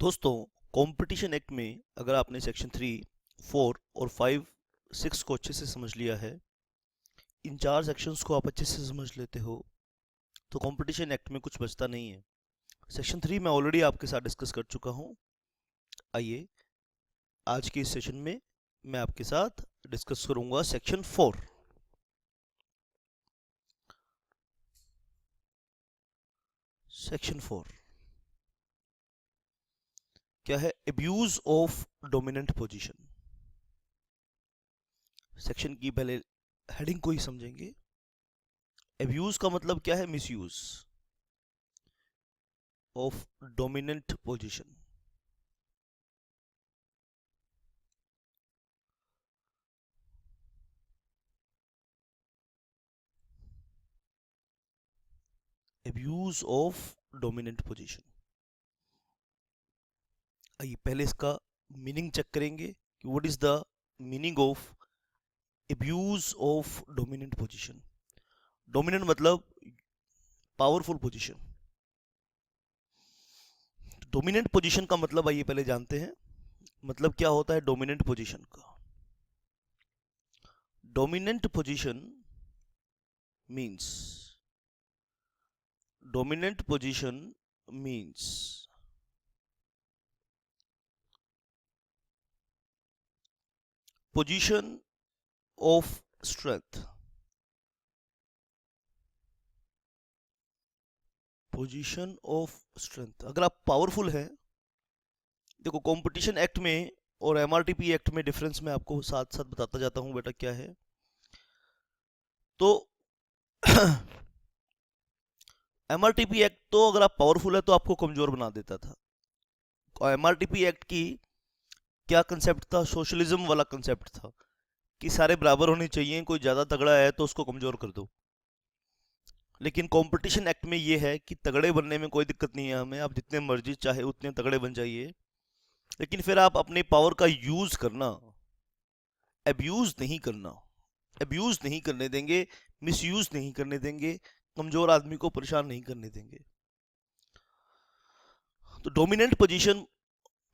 दोस्तों, competition act में अगर आपने सेक्शन 3, 4 और 5, 6 को अच्छे से समझ लिया है, इन चार सेक्शंस को आप अच्छे से समझ लेते हो, तो कंपटीशन एक्ट में कुछ बचता नहीं है। सेक्शन 3 मैं ऑलरेडी आपके साथ डिस्कस कर चुका हूँ। आइए, आज के इस सेशन में मैं आपके साथ डिस्कस करूँगा सेक्शन 4। सेक्शन 4 क्या है? Abuse of dominant position. Section की पहले हेडिंग को ही समझेंगे। एब्यूज का मतलब क्या है? Misuse of dominant position. Abuse of dominant position. आइए पहले इसका मीनिंग चेक करेंगे कि what is the meaning of abuse of dominant position. Dominant मतलब पावरफुल पोजीशन। डोमिनेंट पोजीशन का मतलब आइए पहले जानते हैं। मतलब क्या होता है डोमिनेंट पोजीशन का? Dominant position means dominant position means position of strength. Position of strength. अगर आप पावरफुल हैं, देखो कंपटीशन एक्ट में और एमआरटीपी एक्ट में डिफरेंस मैं आपको साथ साथ बताता जाता हूं बेटा क्या है। तो एमआरटीपी एक्ट तो अगर आप पावरफुल है तो आपको कमजोर बना देता था। और एमआरटीपी एक्ट की क्या कंसेप्ट था? सोशलिज्म वाला कंसेप्ट था कि सारे बराबर होने चाहिए, कोई ज्यादा तगड़ा है तो उसको कमजोर कर दो। लेकिन कंपटीशन एक्ट में ये है कि तगड़े बनने में कोई दिक्कत नहीं है हमें, आप जितने मर्जी चाहे उतने तगड़े बन जाइए, लेकिन फिर आप अपने पावर का यूज करना, एब्यूज नहीं करना। एब्यूज नहीं करने देंगे, मिसयूज नहीं करने देंगे, कमजोर आदमी को परेशान नहीं करने देंगे। तो dominant position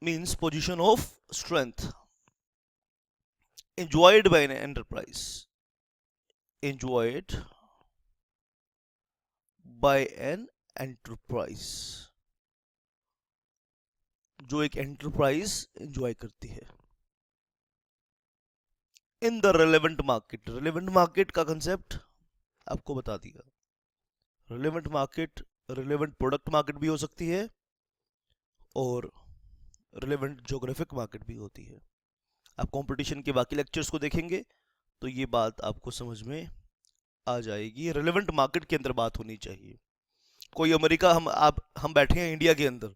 means position of strength enjoyed by an enterprise, enjoyed by an enterprise, जो एक एंटरप्राइज एंजॉय करती है। In the relevant market. Relevant market का कंसेप्ट आपको बता दिया। Relevant market, relevant product market भी हो सकती है और रिलेवेंट ज्योग्राफिक मार्केट भी होती है। आप कंपटीशन के बाकी लेक्चर्स को देखेंगे तो ये बात आपको समझ में आ जाएगी। रिलेवेंट मार्केट के अंदर बात होनी चाहिए। कोई अमेरिका, हम बैठे हैं इंडिया के अंदर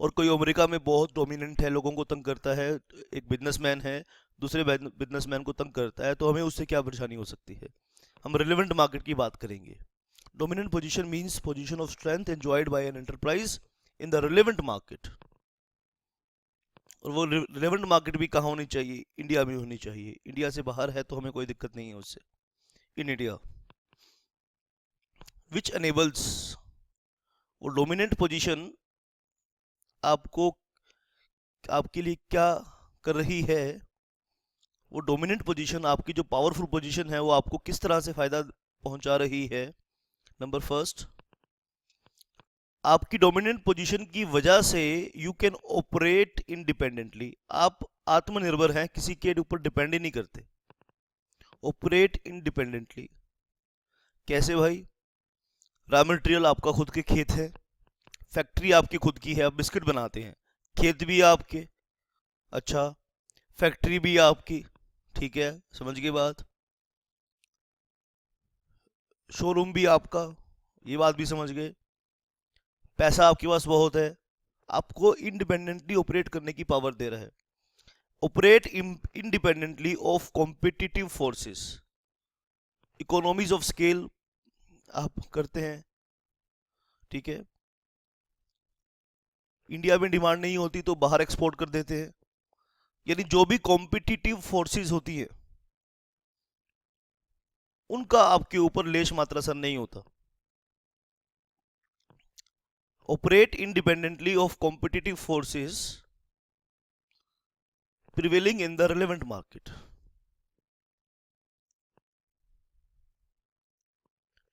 और कोई अमेरिका में बहुत डोमिनेंट है, लोगों को तंग करता है, एक बिजनेसमैन है दूसरे बिजनेसमैन को तंग करता है, तो हमें उससे क्या परेशानी हो सकती है? हम रिलेवेंट मार्केट की बात करेंगे। Dominant position means position of strength enjoyed by an enterprise in the relevant market. और वो रिलेवेंट मार्केट भी कहाँ होनी चाहिए? इंडिया में होनी चाहिए। इंडिया से बाहर है तो हमें कोई दिक्कत नहीं है उससे। इन इंडिया विच एनेबल्स, वो डोमिनेंट पोजीशन आपको, आपके लिए क्या कर रही है? वो डोमिनेंट पोजीशन, आपकी जो पावरफुल पोजीशन है, वो आपको किस तरह से फायदा पहुंचा रही है? नंबर फर्स्ट, आपकी डोमिनेंट पोजीशन की वजह से यू कैन ऑपरेट इंडिपेंडेंटली। आप आत्मनिर्भर हैं, किसी के ऊपर डिपेंड ही नहीं करते। ऑपरेट इंडिपेंडेंटली कैसे भाई? रॉ मटेरियल आपका खुद के खेत है, फैक्ट्री आपकी खुद की है, आप बिस्किट बनाते हैं, खेत भी आपके, अच्छा, फैक्ट्री भी आपकी, ठीक है, समझ गए बात, शोरूम भी आपका, ये बात भी समझ गए, पैसा आपके पास बहुत है, आपको इंडिपेंडेंटली ऑपरेट करने की पावर दे रहा है। Operate independently of competitive forces, economies of scale आप करते हैं, ठीक है। इंडिया में डिमांड नहीं होती तो बाहर एक्सपोर्ट कर देते हैं। यानी जो भी कॉम्पिटिटिव फोर्सेस होती है उनका आपके ऊपर लेश मात्र असर नहीं होता। operate independently of competitive forces prevailing in the relevant market.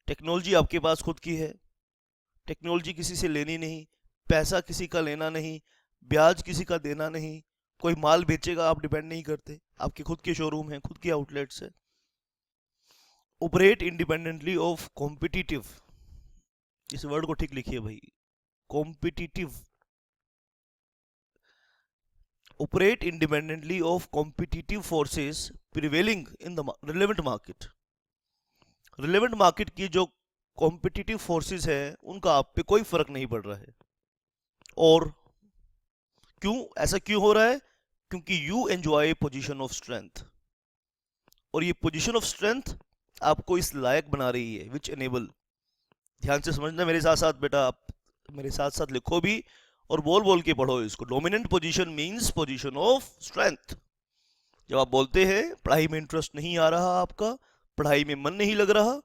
Technology आपके पास खुद की है, टेक्नोलॉजी किसी से लेनी नहीं, पैसा किसी का लेना नहीं, ब्याज किसी का देना नहीं, कोई माल बेचेगा आप डिपेंड नहीं करते, आपके खुद के शोरूम हैं, खुद के आउटलेट्स है। ऑपरेट इंडिपेंडेंटली ऑफ कॉम्पिटिटिव, इस वर्ड को ठीक लिखिए भाई, competitive, operate independently of competitive forces prevailing in the relevant market. Relevant market की जो कॉम्पिटिटिव फोर्सेस है उनका आप पे कोई फर्क नहीं पड़ रहा है। और क्यों ऐसा क्यों हो रहा है? क्योंकि you enjoy position of strength, और ये पोजीशन ऑफ स्ट्रेंथ आपको इस लायक बना रही है, विच एनेबल, ध्यान से समझना मेरे साथ साथ बेटा, आप मेरे साथ साथ लिखो भी और बोल बोल के पढ़ो इसको। Dominant position means position of strength. जब आप बोलते हैं पढ़ाई में इंटरेस्ट नहीं आ रहा, आपका पढ़ाई में मन नहीं लग रहा,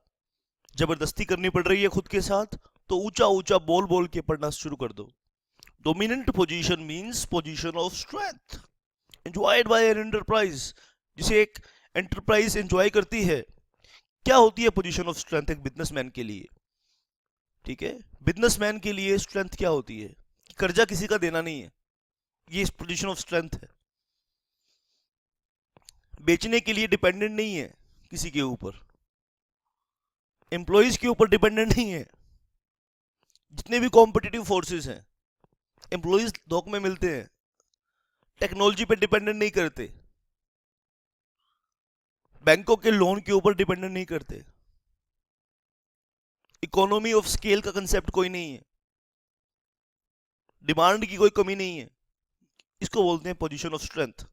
जबरदस्ती करनी पड़ रही है खुद के साथ, तो ऊंचा ऊंचा बोल बोल के पढ़ना शुरू कर दो। Dominant position means position of strength enjoyed by an enterprise, जिसे एक एंटरप्राइज एंजॉय करती है। क्या होती है पोजीशन ऑफ स्ट्रेंथ एक बिजनेसमैन के लिए? ठीक है, बिजनेसमैन के लिए स्ट्रेंथ क्या होती है? कि कर्जा किसी का देना नहीं है, ये पोजीशन ऑफ स्ट्रेंथ है। बेचने के लिए डिपेंडेंट नहीं है किसी के ऊपर, एम्प्लॉइज के ऊपर डिपेंडेंट नहीं है। जितने भी कॉम्पिटिटिव फोर्सेस हैं, एम्प्लॉइज धोख में मिलते हैं, टेक्नोलॉजी पे डिपेंडेंट नहीं करते, बैंकों के लोन के ऊपर डिपेंडेंट नहीं करते, इकोनॉमी ऑफ स्केल का कंसेप्ट कोई नहीं है, डिमांड की कोई कमी नहीं है। इसको बोलते हैं पोजीशन ऑफ स्ट्रेंथ।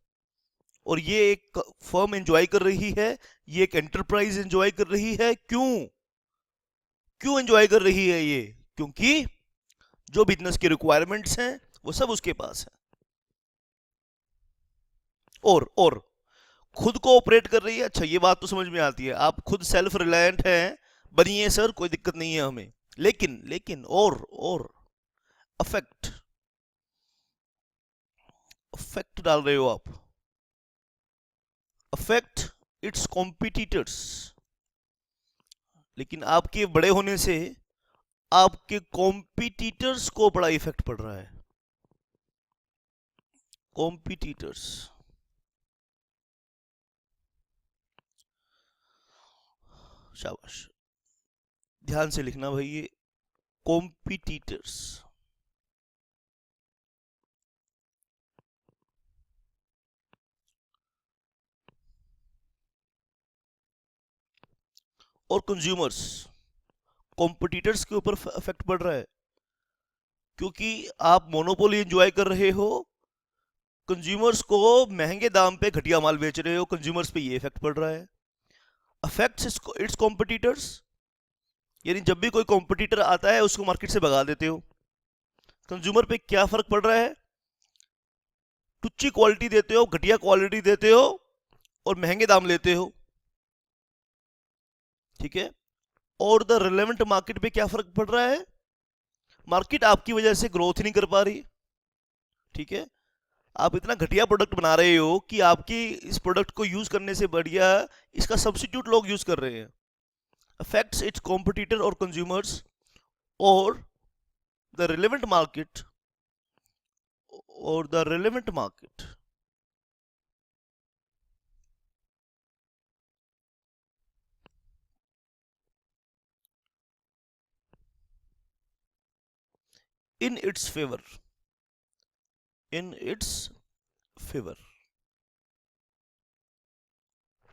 और ये एक फर्म एंजॉय कर रही है, ये एक एंटरप्राइज एंजॉय कर रही है। क्यों एंजॉय कर रही है ये? क्योंकि जो बिजनेस के रिक्वायरमेंट्स हैं वो सब उसके पास है, और खुद को ऑपरेट कर रही है। अच्छा, ये बात तो समझ में आती है, आप खुद सेल्फ रिलायंट हैं, बनिए सर, कोई दिक्कत नहीं है हमें। लेकिन और अफेक्ट डाल रहे हो आप, अफेक्ट इट्स कॉम्पिटिटर्स। लेकिन आपके बड़े होने से आपके कॉम्पिटिटर्स को बड़ा इफेक्ट पड़ रहा है। कॉम्पिटिटर्स, शाबाश, ध्यान से लिखना भाई, ये कॉम्पिटिटर्स। और कंज्यूमर्स, कॉम्पिटिटर्स के ऊपर इफेक्ट पड़ रहा है, क्योंकि आप मोनोपोली एंजॉय कर रहे हो, कंज्यूमर्स को महंगे दाम पे घटिया माल बेच रहे हो, कंज्यूमर्स पे ये इफेक्ट पड़ रहा है। अफेक्ट्स इट्स कॉम्पिटिटर्स, यानी जब भी कोई कॉम्पिटिटर आता है उसको मार्केट से भगा देते हो। कंज्यूमर पे क्या फर्क पड़ रहा है? टुच्ची क्वालिटी देते हो, घटिया क्वालिटी देते हो और महंगे दाम लेते हो। ठीक है, और द रिलेवेंट मार्केट पे क्या फर्क पड़ रहा है? मार्केट आपकी वजह से ग्रोथ नहीं कर पा रही। ठीक है, आप इतना घटिया प्रोडक्ट बना रहे हो कि आपकी इस प्रोडक्ट को यूज करने से बढ़िया इसका सब्स्टिट्यूट लोग यूज कर रहे हैं। अफेक्ट्स इट्स कॉम्पिटिटर और कंज्यूमर्स और the relevant market in its favor,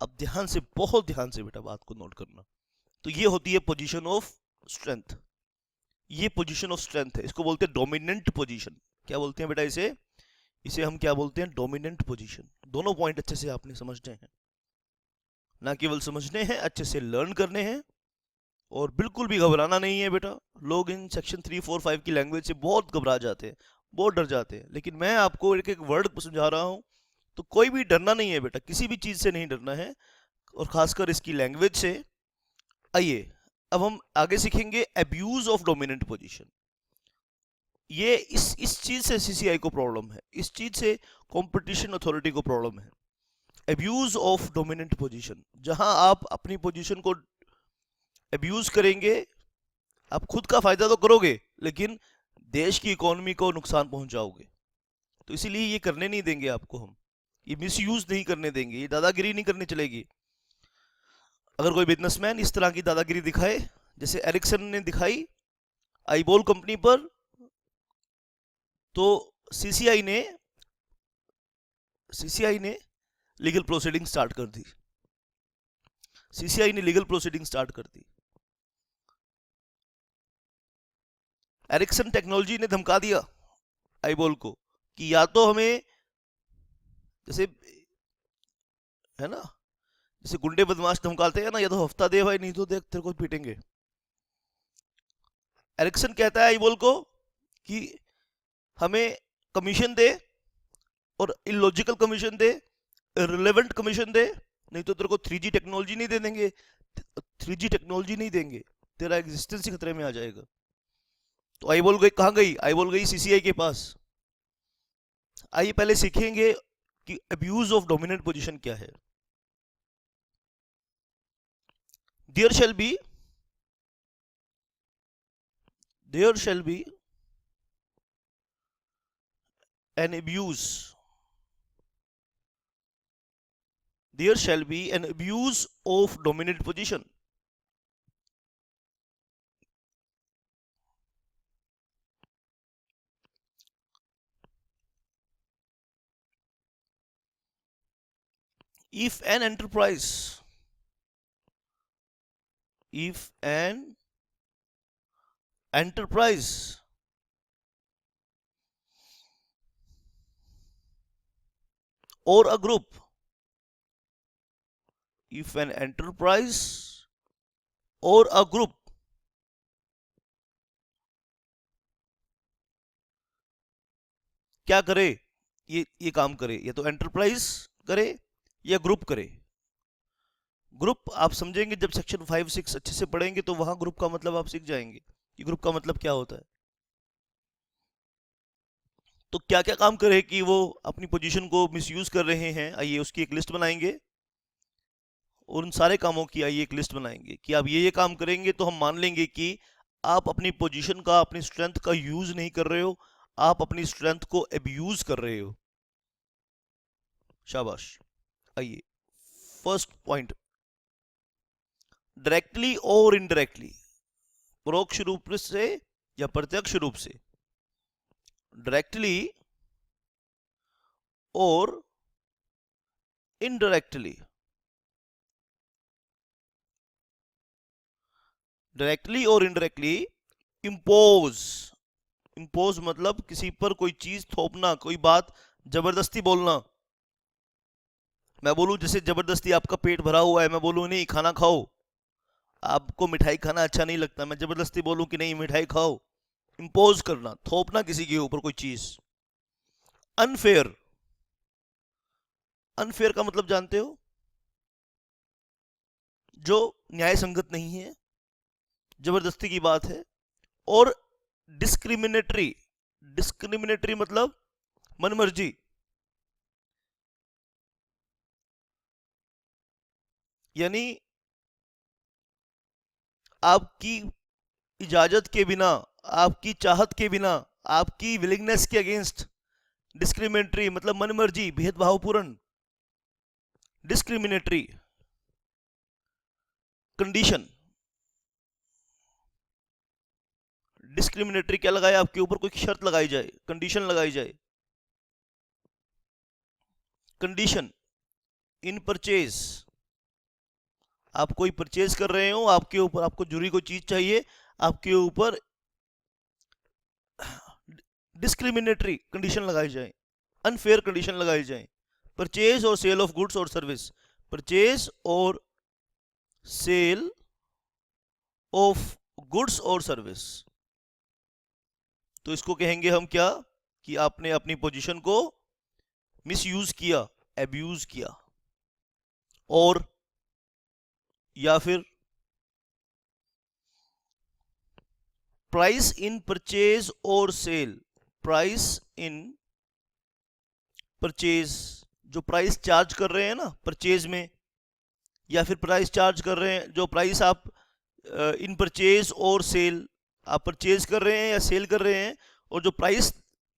अब ध्यान से, बहुत ध्यान से बेटा बात को नोट करना। तो ये होती है पोजीशन ऑफ स्ट्रेंथ, ये पोजीशन ऑफ स्ट्रेंथ है, इसको बोलते हैं डोमिनेंट पोजीशन। क्या बोलते हैं बेटा इसे हम क्या बोलते हैं? Dominant position. दोनों पॉइंट अच्छे से आपने समझने हैं, ना केवल समझने हैं, अच्छे से लर्न करने हैं। और बिल्कुल भी घबराना नहीं है बेटा। लोग इन सेक्शन 3, 4, 5 की लैंग्वेज से बहुत घबरा जाते हैं, बहुत डर जाते हैं, लेकिन मैं आपको एक एक वर्ड समझा रहा हूँ, तो कोई भी डरना नहीं है बेटा, किसी भी चीज़ से नहीं डरना है, और खासकर इसकी लैंग्वेज से। आइए अब हम आगे सीखेंगे अब्यूज ऑफ डोमिनेंट पोजीशन। ये इस चीज से सीसीआई को प्रॉब्लम है, इस चीज से कंपटीशन अथॉरिटी को प्रॉब्लम है। अब्यूज ऑफ डोमिनेंट पोजीशन, जहां आप अपनी पोजीशन को अब्यूज करेंगे, आप खुद का फायदा तो करोगे लेकिन देश की इकोनॉमी को नुकसान पहुंचाओगे। तो इसीलिए ये करने नहीं देंगे आपको हम, ये मिसयूज नहीं करने देंगे, ये दादागिरी नहीं करने चलेगी। अगर कोई बिजनेसमैन इस तरह की दादागिरी दिखाए जैसे एरिक्सन ने दिखाई आईबॉल कंपनी पर, तो सीसीआई ने सीसीआई ने लीगल प्रोसीडिंग स्टार्ट कर दी, सीसीआई ने लीगल प्रोसीडिंग स्टार्ट कर दी। एरिक्सन टेक्नोलॉजी ने धमका दिया आईबॉल को कि या तो हमें, जैसे है ना, जैसे गुंडे बदमाश धमकाते हैं ना, या तो हफ्ता दे भाई नहीं तो देख तेरे को पीटेंगे। एरिक्सन कहता है आईबॉल को कि हमें कमीशन दे, और इलॉजिकल कमीशन दे, रिलेवेंट कमीशन दे, नहीं तो तेरे को 3G टेक्नोलॉजी नहीं दे देंगे, 3G टेक्नोलॉजी नहीं देंगे, तेरा एग्जिस्टेंस ही खतरे में आ जाएगा। तो आईबॉल गई, कहाँ गई आईबॉल? गई सीसीआई के पास। आइए पहले सीखेंगे कि अब्यूज ऑफ डोमिनेंट पोजीशन क्या है। There shall be there shall be an abuse there shall be an abuse of dominant position if an enterprise if an enterprise or a group if an enterprise or a group क्या करे, ये काम करे, या तो enterprise करे या group करे। ग्रुप आप समझेंगे जब सेक्शन 5-6 अच्छे से पढ़ेंगे, तो वहां ग्रुप का मतलब आप सीख जाएंगे कि ग्रुप का मतलब क्या होता है। तो क्या क्या काम करे कि वो अपनी पोजीशन को मिसयूज कर रहे हैं, आइए उसकी एक लिस्ट बनाएंगे, और उन सारे कामों की आइए एक लिस्ट बनाएंगे कि आप ये काम करेंगे तो हम मान लेंगे कि आप अपनी पोजीशन का, अपनी स्ट्रेंथ का यूज नहीं कर रहे हो, आप अपनी स्ट्रेंथ को एब्यूज कर रहे हो। शाबाश। आइए फर्स्ट पॉइंट, डायरेक्टली और इनडायरेक्टली, परोक्ष रूप से या प्रत्यक्ष रूप से, डायरेक्टली और इनडायरेक्टली। डायरेक्टली और इनडायरेक्टली इम्पोज, इम्पोज मतलब किसी पर कोई चीज थोपना, कोई बात जबरदस्ती बोलना। मैं बोलूं जैसे जबरदस्ती आपका पेट भरा हुआ है, मैं बोलूं नहीं खाना खाओ, आपको मिठाई खाना अच्छा नहीं लगता, मैं जबरदस्ती बोलूं कि नहीं मिठाई खाओ। इम्पोज करना, थोपना किसी के ऊपर कोई चीज। अनफेयर, अनफेयर का मतलब जानते हो, जो न्याय संगत नहीं है, जबरदस्ती की बात है। और डिस्क्रिमिनेटरी, डिस्क्रिमिनेटरी मतलब मनमर्जी, यानी आपकी इजाजत के बिना, आपकी चाहत के बिना, आपकी विलिंगनेस के अगेंस्ट। डिस्क्रिमिनेटरी मतलब मनमर्जी, भेदभावपूर्ण। डिस्क्रिमिनेटरी। कंडीशन, डिस्क्रिमिनेटरी क्या लगाए, आपके ऊपर कोई शर्त लगाई जाए, कंडीशन लगाई जाए। कंडीशन इन परचेज, आप कोई परचेज कर रहे हो, आपके ऊपर, आपको जरूरी कोई चीज चाहिए, आपके ऊपर डिस्क्रिमिनेटरी कंडीशन लगाई जाए, अनफेयर कंडीशन लगाई जाए। परचेज और सेल ऑफ गुड्स और सर्विस, परचेज और सेल ऑफ गुड्स और सर्विस, तो इसको कहेंगे हम क्या, कि आपने अपनी पोजीशन को मिसयूज किया, एब्यूज किया। और या फिर प्राइस इन परचेज और सेल, प्राइस इन परचेज, जो प्राइस चार्ज कर रहे हैं ना परचेज में, या फिर प्राइस चार्ज कर रहे हैं, जो प्राइस आप इन परचेज और सेल, आप परचेज कर रहे हैं या सेल कर रहे हैं, और जो प्राइस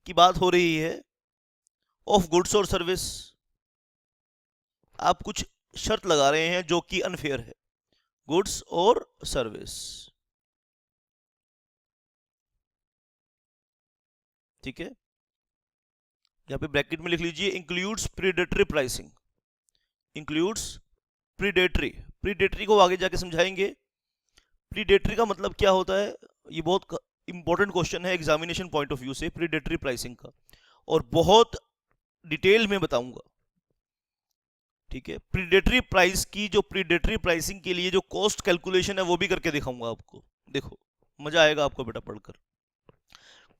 की बात हो रही है ऑफ गुड्स और सर्विस, आप कुछ शर्त लगा रहे हैं जो कि अनफेयर है, गुड्स और सर्विस। ठीक है, यहां पे ब्रैकेट में लिख लीजिए includes predatory pricing, includes predatory, predatory को आगे जाके समझाएंगे। प्रीडेटरी का मतलब क्या होता है, ये बहुत इंपॉर्टेंट क्वेश्चन है एग्जामिनेशन पॉइंट ऑफ व्यू से, प्रीडेटरी प्राइसिंग का, और बहुत डिटेल में बताऊंगा। ठीक है, प्रीडेटरी प्राइस की, जो प्रीडेटरी प्राइसिंग के लिए जो कॉस्ट कैलकुलेशन है वो भी करके दिखाऊंगा आपको, देखो मजा आएगा आपको बेटा पढ़कर।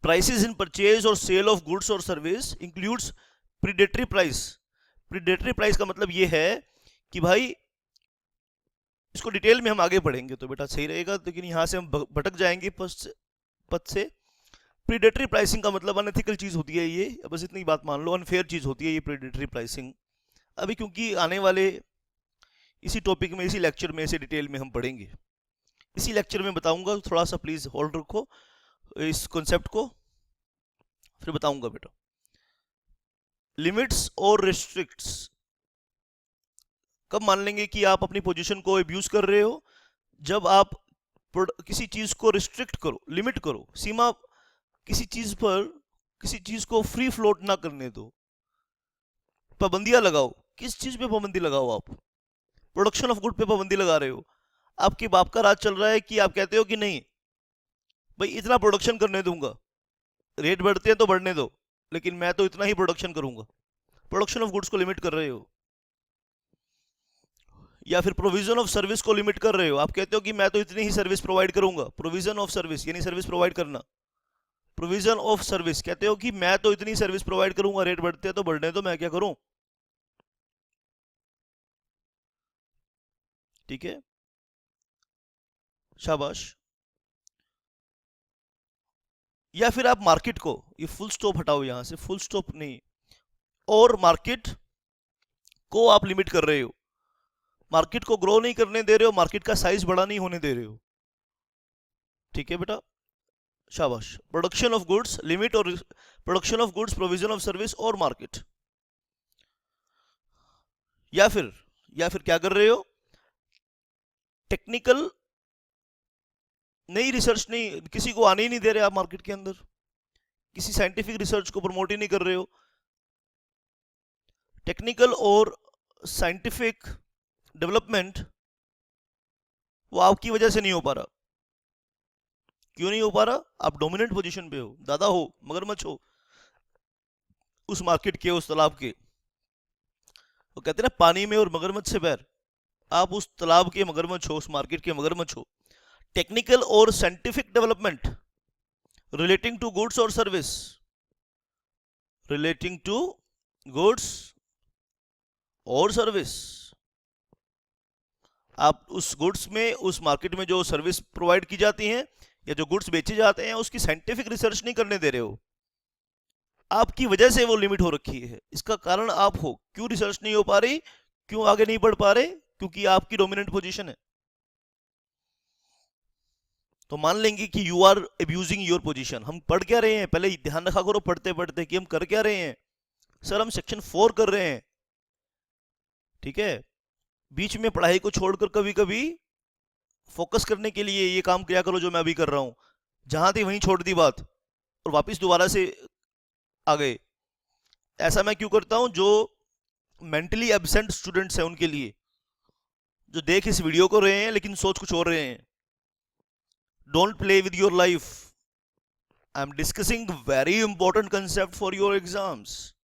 प्राइसेस इन परचेज और सेल ऑफ गुड्स और service includes predatory price. Predatory price का मतलब ये है कि भाई, इसको डिटेल में हम आगे पढ़ेंगे तो बेटा सही रहेगा, लेकिन यहां से हम भटक जाएंगे पद से। प्रीडेटरी प्राइसिंग का मतलब अनएथिकल चीज होती है ये, बस इतनी बात मान लो, अनफेयर चीज होती है ये प्रीडेटरी प्राइसिंग। अभी क्योंकि आने वाले इसी टॉपिक में, इसी लेक्चर में इसे डिटेल में हम पढ़ेंगे, इसी लेक्चर में बताऊंगा, थोड़ा सा प्लीज होल्ड रखो इस कॉन्सेप्ट को, फिर बताऊंगा बेटा। लिमिट्स और रिस्ट्रिक्ट्स, कब मान लेंगे कि आप अपनी पोजीशन को अब्यूज कर रहे हो, जब आप किसी चीज को रिस्ट्रिक्ट करो, लिमिट करो, सीमा, किसी चीज पर, किसी चीज को फ्री फ्लोट ना करने दो, पाबंदियां लगाओ। किस चीज पे पाबंदी लगाओ, आप प्रोडक्शन ऑफ गुड पे पाबंदी लगा रहे हो, आपके बाप का राज चल रहा है कि आप कहते हो कि नहीं भाई इतना प्रोडक्शन करने दूंगा, रेट बढ़ते हैं तो बढ़ने दो, लेकिन मैं तो इतना ही प्रोडक्शन करूंगा, प्रोडक्शन ऑफ गुड्स को लिमिट कर रहे हो। या फिर प्रोविजन ऑफ सर्विस को लिमिट कर रहे हो, आप कहते हो कि मैं तो इतनी ही सर्विस प्रोवाइड करूंगा, प्रोविजन ऑफ सर्विस यानी सर्विस प्रोवाइड करना, प्रोविजन ऑफ सर्विस कहते हो कि मैं तो इतनी सर्विस प्रोवाइड करूंगा, रेट बढ़ते हैं तो बढ़ने दो, मैं क्या करूं। ठीक है, शाबाश। या फिर आप मार्केट को, ये फुल स्टॉप हटाओ यहां से, फुल स्टॉप नहीं, और मार्केट को आप लिमिट कर रहे हो, मार्केट को ग्रो नहीं करने दे रहे हो, मार्केट का साइज बड़ा नहीं होने दे रहे हो। ठीक है बेटा, शाबाश। प्रोडक्शन ऑफ गुड्स लिमिट, और production of goods, provision of service और मार्केट। या फिर क्या कर रहे हो, टेक्निकल नई रिसर्च नहीं, किसी को आने ही नहीं दे रहे आप मार्केट के अंदर, किसी साइंटिफिक रिसर्च को प्रमोट ही नहीं कर रहे हो, टेक्निकल और साइंटिफिक डेवलपमेंट वो आपकी वजह से नहीं हो पा रहा। क्यों नहीं हो पा रहा, आप डोमिनेंट पोजीशन पे हो, दादा हो, मगरमच्छ हो उस मार्केट के, उस तालाब के, वो कहते हैं ना पानी में और मगरमच्छ से पैर, आप उस तालाब के मगरमच्छ हो, उस मार्केट के मगरमच्छ हो। टेक्निकल और scientific development relating to goods और सर्विस, रिलेटिंग टू गुड्स और सर्विस, आप उस गुड्स में, उस मार्केट में जो सर्विस प्रोवाइड की जाती हैं या जो गुड्स बेचे जाते हैं उसकी साइंटिफिक रिसर्च नहीं करने दे रहे हो, आपकी वजह से वो लिमिट हो रखी है। इसका कारण आप हो, क्यों रिसर्च नहीं हो पा रही, क्यों आगे नहीं बढ़ पा रहे, क्योंकि आपकी डोमिनेंट पोजीशन है। तो मान लेंगे कि you are abusing your position. हम पढ़ क्या रहे हैं, पहले ध्यान रखा करो पढ़ते पढ़ते कि हम कर क्या रहे हैं। सर हम सेक्शन 4 कर रहे हैं, ठीक है। बीच में पढ़ाई को छोड़कर कभी कभी फोकस करने के लिए ये काम किया करो जो मैं अभी कर रहा हूं, जहां थी वहीं छोड़ दी बात और वापस दोबारा से आ गए। ऐसा मैं क्यों करता हूं, जो मेंटली एब्सेंट स्टूडेंट्स हैं उनके लिए, जो देख इस वीडियो को रहे हैं लेकिन सोच कुछ और रहे हैं। Don't play with your life, I am discussing very important concept for your exams.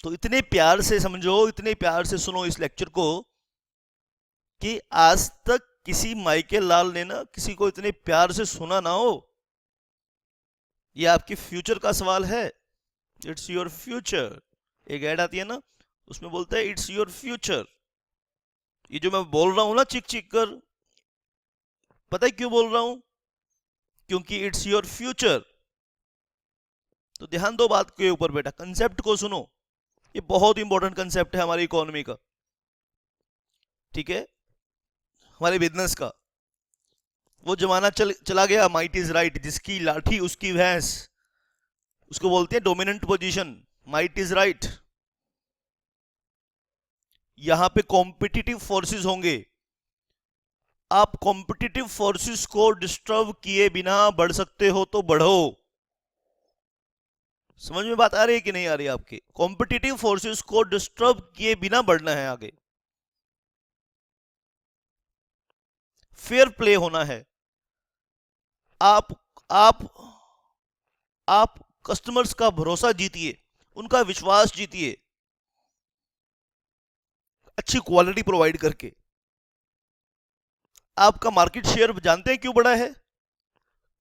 तो इतने प्यार से समझो, इतने प्यार से सुनो इस लेक्चर को कि आज तक किसी माइकल लाल ने ना किसी को इतने प्यार से सुना ना हो। ये आपके फ्यूचर का सवाल है, इट्स योर फ्यूचर। एक ऐड आती है ना, उसमें बोलता है इट्स योर फ्यूचर। ये जो मैं बोल रहा हूं ना चिक चिक कर, पता है क्यों बोल रहा हूं, क्योंकि इट्स योर फ्यूचर। तो ध्यान दो बात के ऊपर बेटा, कंसेप्ट को सुनो, ये बहुत इंपॉर्टेंट कंसेप्ट है हमारी इकोनॉमी का, ठीक है, हमारे बिजनेस का। वो जमाना चला गया, माइट इज राइट, जिसकी लाठी उसकी भैंस, उसको बोलते हैं dominant position, might is right. यहां पे कॉम्पिटिटिव फोर्सेस होंगे, आप कॉम्पिटिटिव फोर्सेस को डिस्टर्ब किए बिना बढ़ सकते हो तो बढ़ो। समझ में बात आ रही है कि नहीं आ रही है आपके? कॉम्पिटिटिव फोर्सेस को डिस्टर्ब किए बिना बढ़ना है आगे, फेयर प्ले होना है। आप आप आप कस्टमर्स का भरोसा जीतिए, उनका विश्वास जीतिए, अच्छी क्वालिटी प्रोवाइड करके। आपका मार्केट शेयर जानते हैं क्यों बढ़ा है?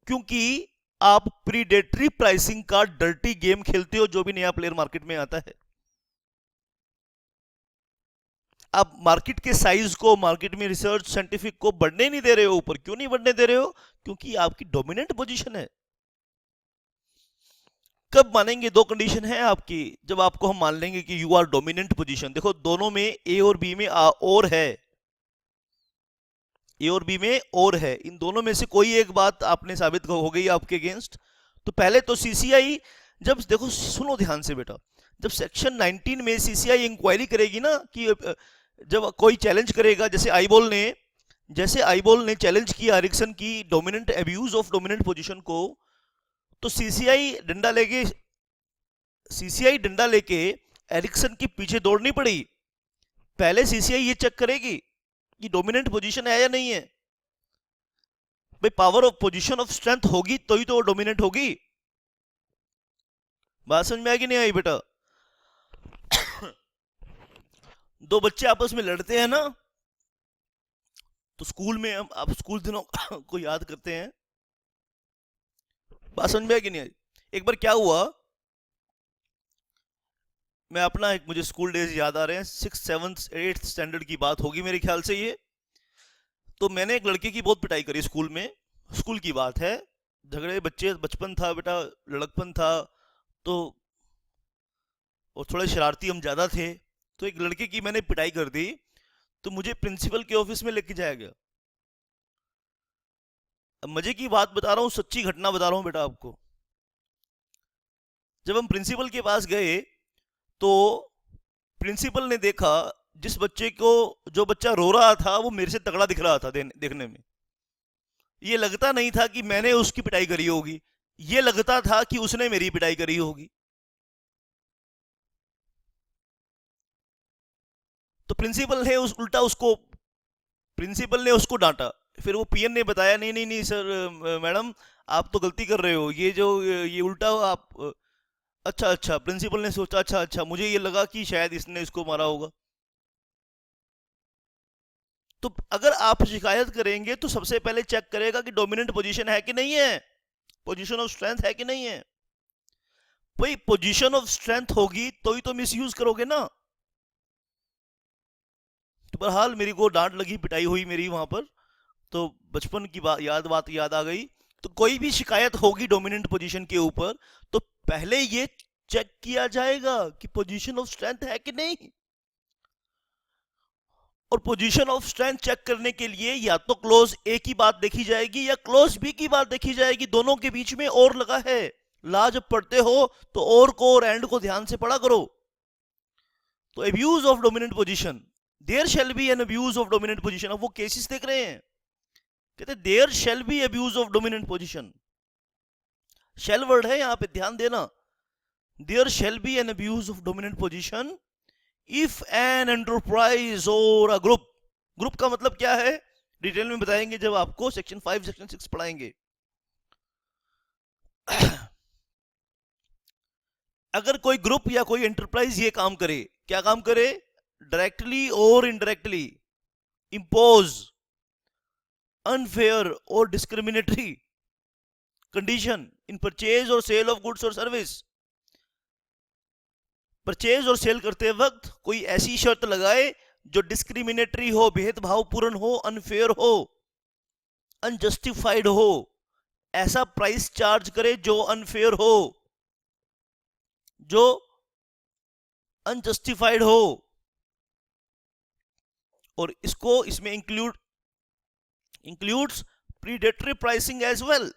क्योंकि आप प्रीडेटरी प्राइसिंग का डर्टी गेम खेलते हो, जो भी नया प्लेयर मार्केट में आता है। आप मार्केट के साइज को, मार्केट में रिसर्च साइंटिफिक को बढ़ने नहीं दे रहे हो ऊपर। क्यों नहीं बढ़ने दे रहे हो? क्योंकि आपकी डोमिनेंट पोजीशन है। कब मानेंगे? दो कंडीशन है आपकी, जब आपको हम मान लेंगे कि यू आर डोमिनेंट पोजीशन। देखो दोनों में, ए और बी में और है, ए और बी में और है, इन दोनों में से कोई एक बात आपने साबित हो गई आपके अगेंस्ट। तो पहले तो सीसीआई, जब देखो सुनो ध्यान से बेटा, जब सेक्शन 19 में सीसीआई इंक्वायरी करेगी ना, कि जब कोई चैलेंज करेगा, जैसे आईबॉल ने चैलेंज किया एरिक्सन की dominant abuse of dominant position को, तो सीसीआई डंडा लेके एरिक्सन के पीछे दौड़नी पड़ी। पहले सीसीआई ये चेक करेगी कि डोमिनेंट पोजीशन है या नहीं है। भाई power of position of strength होगी तो ही तो वो डोमिनेंट होगी। बात समझ में आएगी नहीं आई बेटा? दो बच्चे आपस में लड़ते हैं ना, तो स्कूल में आप स्कूल दिनों को याद करते हैं। बात समझ में आएगी नहीं आई? एक बार क्या हुआ, मैं अपना एक, मुझे स्कूल डेज याद आ रहे हैं, 6th 7th 8th स्टैंडर्ड की बात होगी मेरे ख्याल से ये। तो मैंने एक लड़के की बहुत पिटाई करी स्कूल में, स्कूल की बात है, झगड़े बच्चे, बचपन था बेटा, लड़कपन था, तो और थोड़े शरारती हम ज्यादा थे, तो एक लड़के की मैंने पिटाई कर दी, तो मुझे प्रिंसिपल के ऑफिस में लेके जाया गया। अब मजे की बात बता रहा हूँ, सच्ची घटना बता रहा हूँ बेटा आपको। जब हम प्रिंसिपल के पास गए तो प्रिंसिपल ने देखा, जिस बच्चे को, जो बच्चा रो रहा था वो मेरे से तगड़ा दिख रहा था देखने में। ये लगता नहीं था कि मैंने उसकी पिटाई करी होगी, ये लगता था कि उसने मेरी पिटाई करी होगी। तो प्रिंसिपल ने उसको डांटा। फिर वो पीएन ने बताया, नहीं नहीं नहीं सर, मैडम आप तो गलती कर रहे हो, ये उल्टा आप, अच्छा अच्छा। प्रिंसिपल ने सोचा, अच्छा अच्छा, मुझे ये लगा कि शायद इसने इसको मारा होगा। तो अगर आप शिकायत करेंगे तो सबसे पहले चेक करेगा कि डोमिनेंट पोजीशन है कि नहीं है, पोजीशन ऑफ स्ट्रेंथ है कि नहीं है। भाई पोजीशन ऑफ स्ट्रेंथ होगी तो ही तो मिसयूज करोगे ना। तो बहरहाल मेरी को डांट लगी, पिटाई हुई मेरी वहां पर, तो बचपन की बात याद आ गई। तो कोई भी शिकायत होगी डोमिनेंट पोजीशन के ऊपर, तो पहले ये चेक किया जाएगा कि पोजीशन ऑफ स्ट्रेंथ है कि नहीं। और पोजीशन ऑफ स्ट्रेंथ चेक करने के लिए या तो क्लोज ए की बात देखी जाएगी या क्लोज बी की बात देखी जाएगी। दोनों के बीच में और लगा है। ला जब पढ़ते हो तो और को और एंड को ध्यान से पढ़ा करो। तो abuse of dominant position, there shall be an abuse of dominant position. अब वो केसेस देख रहे हैं, कहते there shall be abuse of dominant position. Shall word है यहां पे, ध्यान देना। There shall be an abuse of dominant position if an enterprise और अ ग्रुप। ग्रुप का मतलब क्या है डिटेल में बताएंगे जब आपको सेक्शन 5 सेक्शन 6 पढ़ाएंगे। अगर कोई ग्रुप या कोई एंटरप्राइज ये काम करे, क्या काम करे? डायरेक्टली और इनडायरेक्टली इंपोज अनफेयर और डिस्क्रिमिनेटरी कंडीशन इन परचेज और सेल ऑफ गुड्स और सर्विस। परचेज और सेल करते वक्त कोई ऐसी शर्त लगाए जो डिस्क्रिमिनेटरी हो, भेदभावपूर्ण हो, अनफेयर हो, अनजस्टिफाइड हो, ऐसा प्राइस चार्ज करे जो अनफेयर हो, जो अनजस्टिफाइड हो, और इसको इसमें includes predatory pricing as well,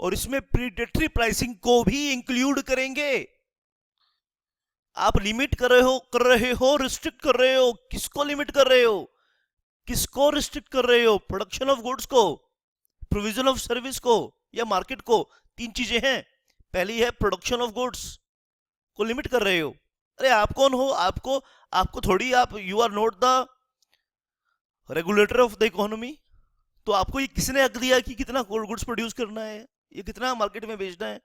और इसमें प्रीडेटरी प्राइसिंग को भी इंक्लूड करेंगे। आप लिमिट कर रहे हो रिस्ट्रिक्ट कर रहे हो, किसको लिमिट कर रहे हो, किसको रिस्ट्रिक्ट कर रहे हो? प्रोडक्शन ऑफ गुड्स को, प्रोविजन ऑफ सर्विस को, या मार्केट को? तीन चीजें हैं। पहली है प्रोडक्शन ऑफ गुड्स को लिमिट कर रहे हो। अरे आप कौन हो? आपको आपको थोड़ी, आप you are not the regulator of the economy. तो आपको ये किसने हक दिया कि कितना गुड्स प्रोड्यूस करना है, ये कितना मार्केट में बेचना है?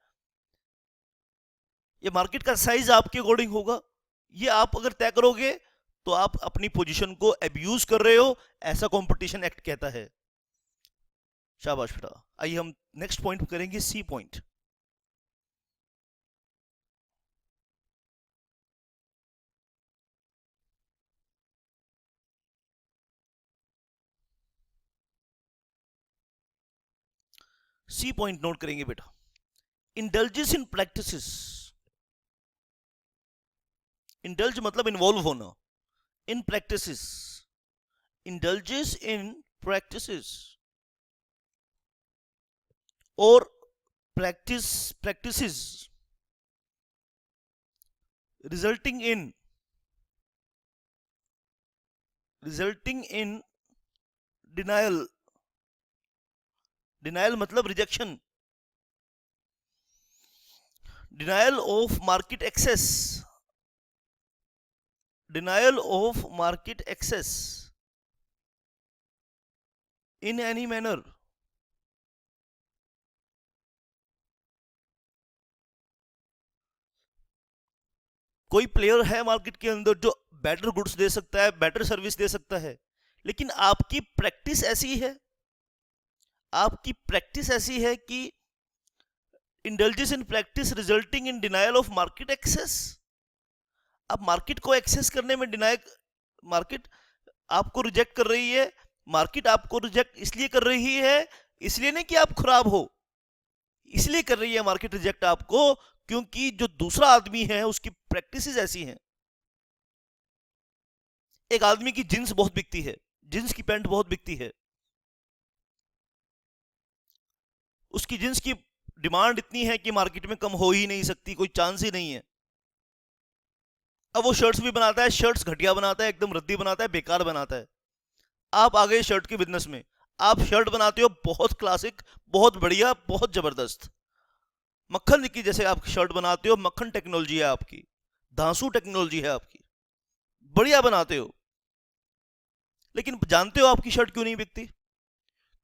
ये मार्केट का साइज आपके अकॉर्डिंग होगा। ये आप अगर तय करोगे तो आप अपनी पोजीशन को अब्यूज कर रहे हो, ऐसा कंपटीशन एक्ट कहता है। शाबाश बेटा। आइए हम नेक्स्ट पॉइंट करेंगे, C point. C point note करेंगे बेटा। Indulges in practices. इंडल्ज मतलब इन्वॉल्व होना। In practices, indulges in practices, और practices resulting in denial. Denial मतलब rejection, denial of market access, denial of market access in any manner. कोई player है market के अंदर जो बेटर गुड्स दे सकता है, बेटर सर्विस दे सकता है, लेकिन आपकी प्रैक्टिस ऐसी है, आपकी प्रैक्टिस ऐसी है कि indulges in practice resulting in denial of market access. आप मार्केट को एक्सेस करने में डिनाई, मार्केट आपको रिजेक्ट कर रही है। मार्केट आपको रिजेक्ट इसलिए कर रही है, इसलिए नहीं कि आप खराब हो, इसलिए कर रही है मार्केट रिजेक्ट आपको क्योंकि जो दूसरा आदमी है उसकी प्रैक्टिसेस ऐसी हैं। एक आदमी की जींस बहुत बिकती है, जींस की पैंट बहुत बिकती है, उसकी जींस की डिमांड इतनी है कि मार्केट में कम हो ही नहीं सकती, कोई चांस ही नहीं है। अब वो शर्ट्स भी बनाता है, शर्ट्स घटिया बनाता है, एकदम रद्दी बनाता है, बेकार बनाता है। आप आ गए शर्ट के बिजनेस में, आप शर्ट बनाते हो बहुत क्लासिक, बहुत बढ़िया, बहुत जबरदस्त, मक्खन की जैसे आप शर्ट बनाते हो, मक्खन टेक्नोलॉजी है आपकी, धांसू टेक्नोलॉजी है आपकी, बढ़िया बनाते हो। लेकिन जानते हो आपकी शर्ट क्यों नहीं बिकती?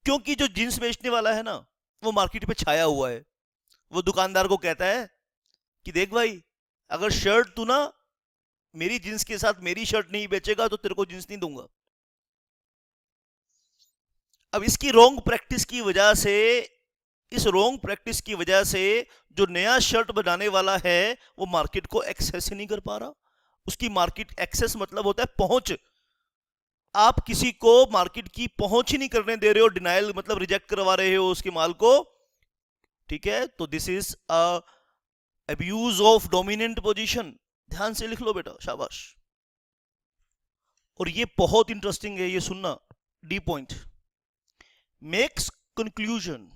क्योंकि जो जींस बेचने वाला है ना, वो मार्केट पे छाया हुआ है। वो दुकानदार को कहता है कि देख भाई, अगर शर्ट तू ना मेरी जींस के साथ मेरी शर्ट नहीं बेचेगा तो तेरे को जींस नहीं दूंगा। अब इसकी रॉन्ग प्रैक्टिस की वजह से, इस रॉन्ग प्रैक्टिस की वजह से जो नया शर्ट बनाने वाला है वो मार्केट को एक्सेस ही नहीं कर पा रहा। उसकी मार्केट एक्सेस मतलब होता है पहुंच। आप किसी को मार्केट की पहुंच ही नहीं करने दे रहे हो, डिनायल मतलब रिजेक्ट करवा रहे हो उसके माल को। ठीक है, तो this is abuse of dominant position. ध्यान से लिख लो बेटा, शाबाश। और ये बहुत इंटरेस्टिंग है, ये सुनना। D point, makes conclusion,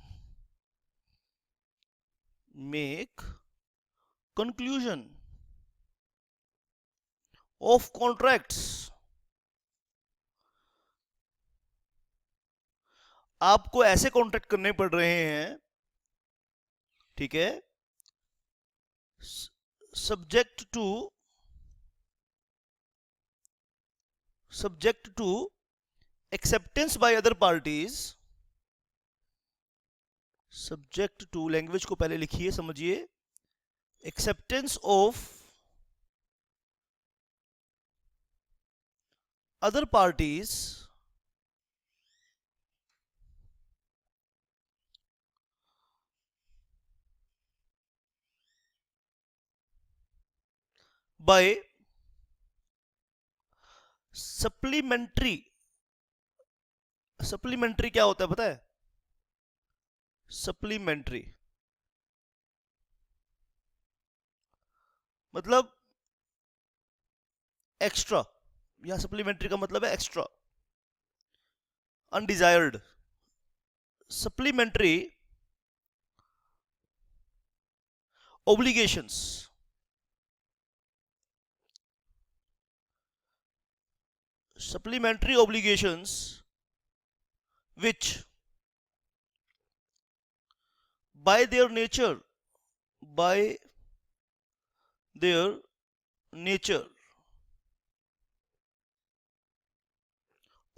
make conclusion of contracts. आपको ऐसे कॉन्ट्रैक्ट करने पड़ रहे हैं, ठीक है, subject to acceptance by other parties, subject to, language को पहले लिखिए समझिए, acceptance of other parties by supplementary. Supplementary क्या होता है पता है? सप्लीमेंट्री मतलब एक्स्ट्रा, या सप्लीमेंट्री का मतलब है extra, undesired. Supplementary obligations, supplementary obligations which by their nature, by their nature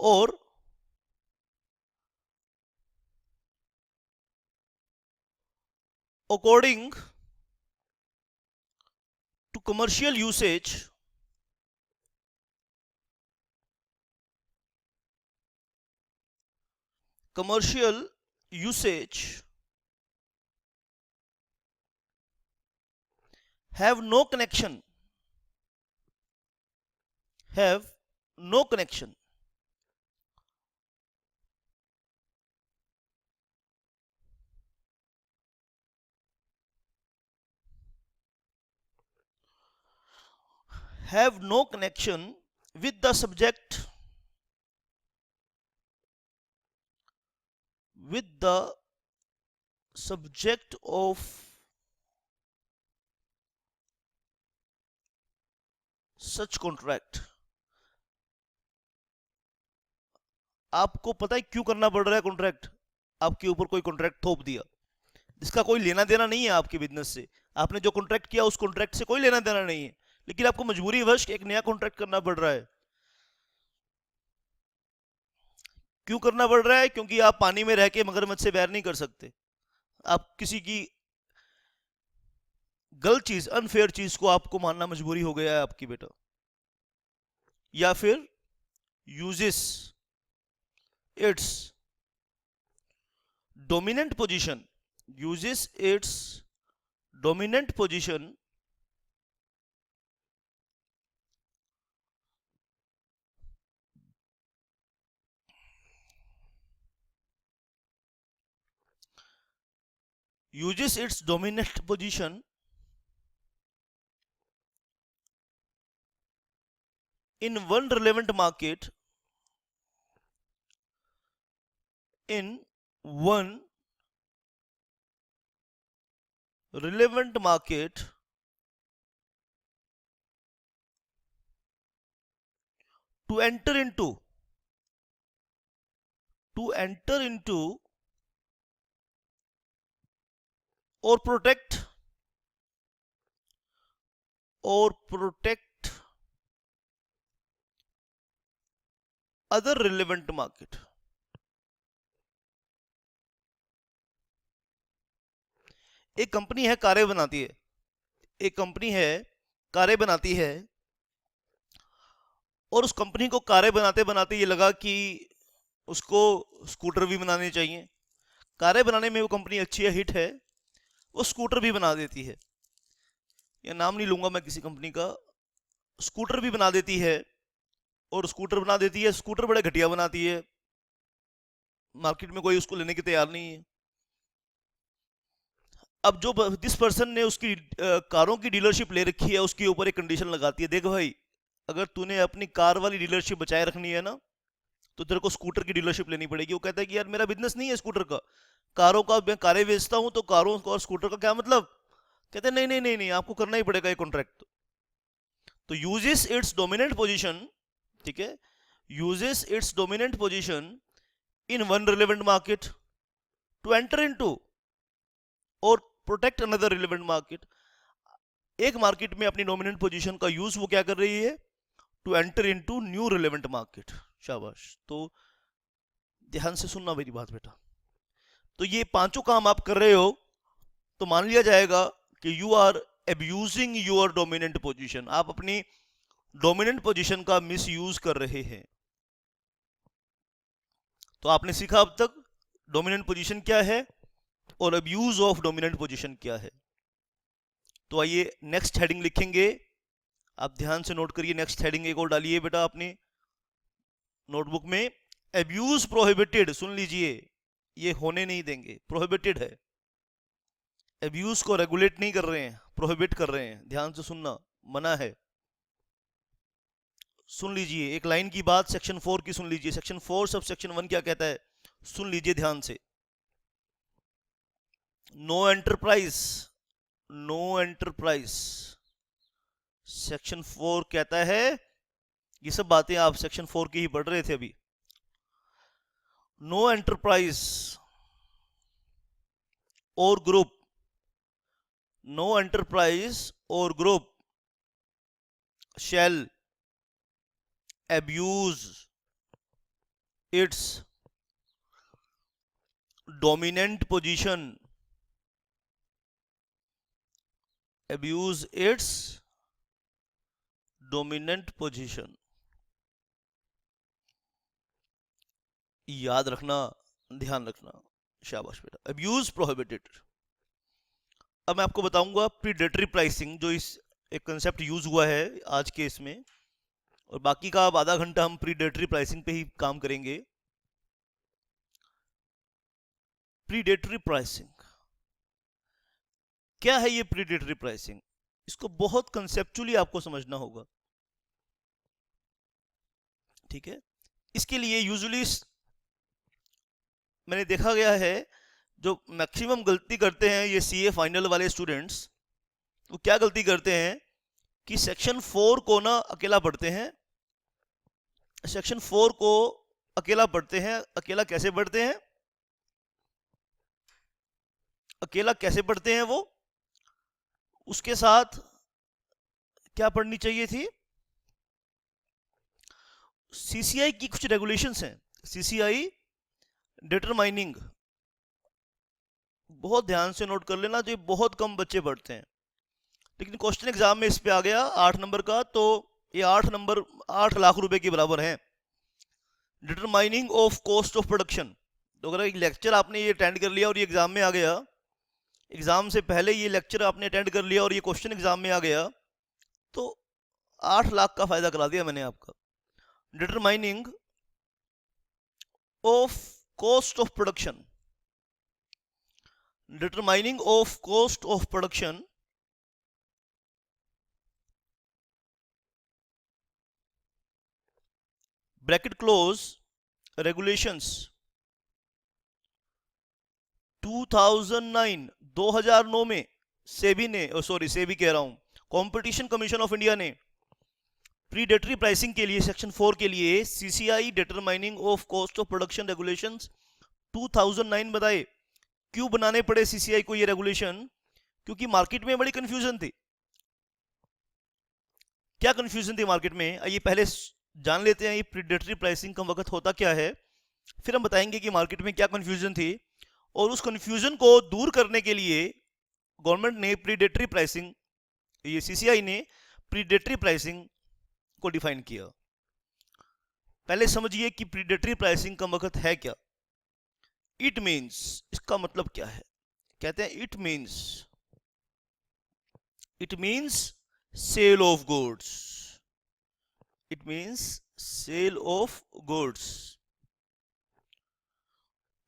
or according to commercial usage, commercial usage have no connection, have no connection have no connection with the subject, with the subject of such contract। आपको पता है क्यों करना पड़ रहा है contract? आपके ऊपर कोई कॉन्ट्रैक्ट थोप दिया जिसका कोई लेना देना नहीं है आपके बिजनेस से, आपने जो कॉन्ट्रैक्ट किया उस कॉन्ट्रैक्ट से कोई लेना देना नहीं है, लेकिन आपको मजबूरी वश एक नया कॉन्ट्रैक्ट करना पड़ रहा है। क्यों करना पड़ रहा है? क्योंकि आप पानी में रह के मगरमच्छ से बैर नहीं कर सकते। आप किसी की गलत चीज, अनफेयर चीज को आपको मानना मजबूरी हो गया है आपकी बेटा। या फिर uses its dominant position, uses its dominant position uses its dominant position in one relevant market, in one relevant market to enter into or protect other relevant market। एक कंपनी है कारें बनाती है, एक कंपनी है कारें बनाती है, और उस कंपनी को कारें बनाते बनाते ये लगा कि उसको स्कूटर भी बनाने चाहिए। कारें बनाने में वो कंपनी अच्छी है, हिट है, वो स्कूटर भी बना देती है। या नाम नहीं लूंगा मैं किसी कंपनी का। स्कूटर भी बना देती है, और स्कूटर बना देती है, स्कूटर बड़े घटिया बनाती है, मार्केट में कोई उसको लेने के तैयार नहीं है। अब जो जिस पर्सन ने उसकी कारों की डीलरशिप ले रखी है उसके ऊपर एक कंडीशन लगाती है, देख भाई अगर तूने अपनी कार वाली डीलरशिप बचाए रखनी है ना तो तेरे को स्कूटर की डीलरशिप लेनी पड़ेगी। वो कहता है कि यार मेरा बिजनेस नहीं है स्कूटर का, कारों का, मैं कारें बेचता हूं, तो कारों और स्कूटर का क्या मतलब? कहते हैं नहीं नहीं नहीं नहीं, आपको करना ही पड़ेगा ये कॉन्ट्रैक्ट। तो यूजेस इट्स डोमिनेंट पोजीशन, ठीक है, uses its dominant position in one relevant market to enter into और प्रोटेक्ट अनदर रिलेवेंट मार्केट। एक मार्केट में अपनी डोमिनेंट पोजीशन का यूज वो क्या कर रही है? To enter into new relevant market. शाबाश। तो ध्यान से सुनना मेरी बात बेटा। तो ये पांचों काम आप कर रहे हो तो मान लिया जाएगा कि you are abusing your dominant position, आप अपनी डोमिनेंट पोजीशन का मिस यूज कर रहे हैं। तो आपने सीखा अब तक डोमिनेंट पोजीशन क्या है और अब्यूज ऑफ डोमिनेंट पोजीशन क्या है। तो आइए नेक्स्ट हेडिंग लिखेंगे, आप ध्यान से नोट करिए। नेक्स्ट हेडिंग एक और डालिए बेटा अपनी नोटबुक में, अब्यूज प्रोहिबिटेड। सुन लीजिए, ये होने नहीं देंगे, प्रोहिबिटेड है। एब्यूज को रेगुलेट नहीं कर रहे हैं, प्रोहिबिट कर रहे हैं। ध्यान से सुनना, मना है। सुन लीजिए एक लाइन की बात सेक्शन 4 की सुन लीजिए। सेक्शन 4 सब सेक्शन 1 क्या कहता है, सुन लीजिए ध्यान से। No enterprise, no enterprise, section 4 कहता है, ये सब बातें आप सेक्शन 4 की ही पढ़ रहे थे अभी। नो एंटरप्राइज और ग्रुप, नो एंटरप्राइज और group shall abuse its dominant position, abuse its dominant position। याद रखना, ध्यान रखना, शाबाश बेटा। Abuse prohibited. अब मैं आपको बताऊंगा प्रीडेटरी प्राइसिंग, जो इस एक कंसेप्ट यूज हुआ है आज के इसमें, और बाकी का अब आधा घंटा हम प्रीडेटरी प्राइसिंग पे ही काम करेंगे। प्रीडेटरी प्राइसिंग क्या है? ये प्रीडेटरी प्राइसिंग, इसको बहुत कंसेप्चुअली आपको समझना होगा, ठीक है। इसके लिए यूजुअली मैंने देखा गया है जो मैक्सिमम गलती करते हैं ये सीए फाइनल वाले स्टूडेंट्स, वो क्या गलती करते हैं कि सेक्शन 4 को ना अकेला पढ़ते हैं। सेक्शन 4 को अकेला पढ़ते हैं। अकेला कैसे पढ़ते हैं? अकेला कैसे पढ़ते हैं वो? उसके साथ क्या पढ़नी चाहिए थी? सीसीआई की कुछ रेगुलेशंस हैं, सीसीआई डिटरमाइनिंग, बहुत ध्यान से नोट कर लेना, जो बहुत कम बच्चे पढ़ते हैं। लेकिन क्वेश्चन एग्जाम में इस पे आ गया 8 नंबर का, तो ये 8 नंबर 8 लाख रुपए के बराबर है। Determining of cost of production. तो अगर एक लेक्चर आपने ये अटेंड कर लिया और ये एग्जाम में आ गया, एग्जाम से पहले ये लेक्चर आपने अटेंड कर लिया और ये क्वेश्चन एग्जाम में आ गया, तो 8 लाख का फायदा करा दिया मैंने आपका। Determining of cost of production, determining of cost of production bracket close regulations 2009 में सेबी ने, सेबी कह रहा हूं, कंपटीशन कमीशन ऑफ इंडिया ने प्रीडेटरी प्राइसिंग के लिए सेक्शन 4 के लिए CCI determining of cost of production regulations 2009 बताए। क्यों बनाने पड़े सीसीआई को ये रेगुलेशन? क्योंकि मार्केट में बड़ी कंफ्यूजन थी। क्या कंफ्यूजन थी मार्केट में? आइए पहले जान लेते हैं ये प्रीडेटरी प्राइसिंग का वक्त होता क्या है, फिर हम बताएंगे कि मार्केट में क्या कंफ्यूजन थी, और उस कंफ्यूजन को दूर करने के लिए गवर्नमेंट ने प्रीडेटरी प्राइसिंग, ये सीसीआई ने प्रीडेटरी प्राइसिंग को डिफाइन किया। पहले समझिए कि प्रीडेटरी प्राइसिंग का मतलब है क्या। इट मींस, इसका मतलब क्या है? कहते हैं it means sale of goods, it means sale of goods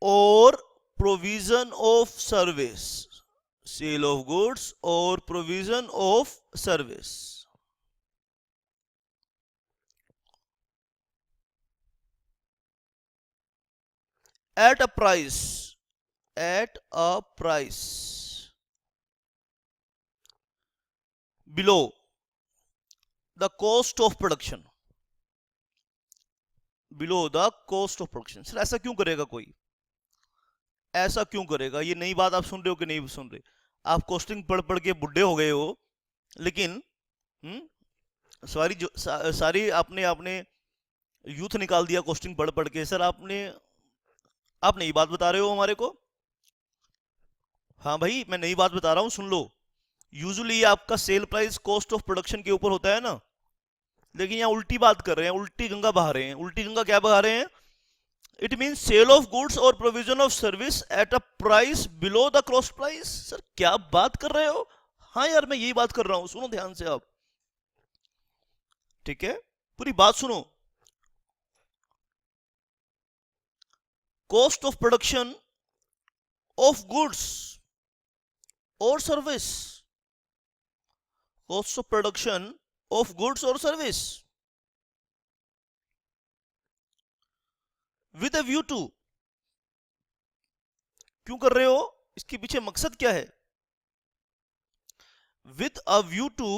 और provision of service, sale of goods और provision of service. at a price below the cost of production, below the cost of production। Sir ऐसा क्यों करेगा कोई? ऐसा क्यों करेगा? ये नई बात आप सुन रहे हो कि नहीं सुन रहे? आप कॉस्टिंग पढ़ पढ़ के बुढ़े हो गए हो, लेकिन सारी आपने यूथ निकाल दिया कॉस्टिंग पढ़ पढ़ के। सर आप नई बात बता रहे हो हमारे को? हाँ भाई, मैं नई बात बता रहा हूं, सुन लो। यूजुअली आपका sale price cost of production के ऊपर होता है ना, लेकिन यहाँ उल्टी बात कर रहे हैं, उल्टी गंगा बहा रहे हैं। उल्टी गंगा क्या बहा रहे हैं? It mean sale of goods और provision of service at a price below the cost price. Sir क्या बात कर रहे हो? हाँ यार, मैं यही बात कर रहा हूं, सुनो ध्यान से आप, ठीक है? पूरी बात सुनो। Cost of production of goods or service, cost of production of goods or service, with a view to, क्यों कर रहे हो, इसके पीछे मकसद क्या है, with a view to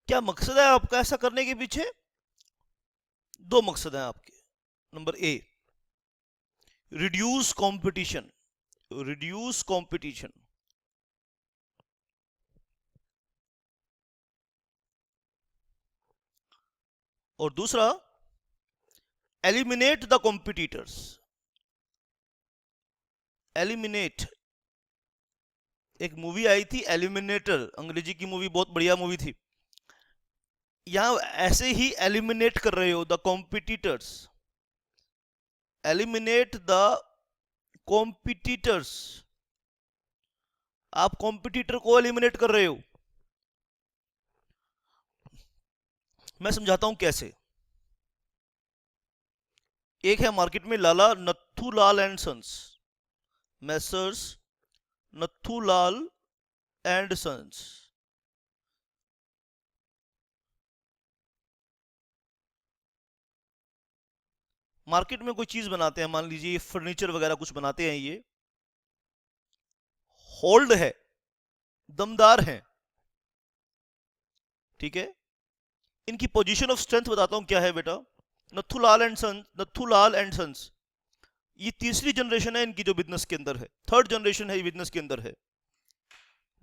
क्या मकसद है आपका ऐसा करने के पीछे, दो मकसद हैं आपके। Number A, reduce competition, reduce competition, और दूसरा एलिमिनेट द कॉम्पिटिटर्स, एलिमिनेट। एक मूवी आई थी एलिमिनेटर, अंग्रेजी की मूवी, बहुत बढ़िया मूवी थी। यहां ऐसे ही एलिमिनेट कर रहे हो the competitors, eliminate the competitors, आप कॉम्पिटिटर को एलिमिनेट कर रहे हो। मैं समझाता हूं कैसे। एक है मार्केट में Lala Nathulal and sons, Messrs Nathulal and sons. Market में कोई चीज बनाते हैं, मान लीजिए फर्नीचर वगैरह कुछ बनाते हैं, ये होल्ड है, दमदार है, ठीक है। इनकी पोजीशन ऑफ स्ट्रेंथ बताता हूं क्या है बेटा। Nathulal and sons, Nathulal and sons, ये तीसरी जनरेशन है इनकी जो बिजनेस के अंदर है, थर्ड जनरेशन है ये बिजनेस के अंदर है।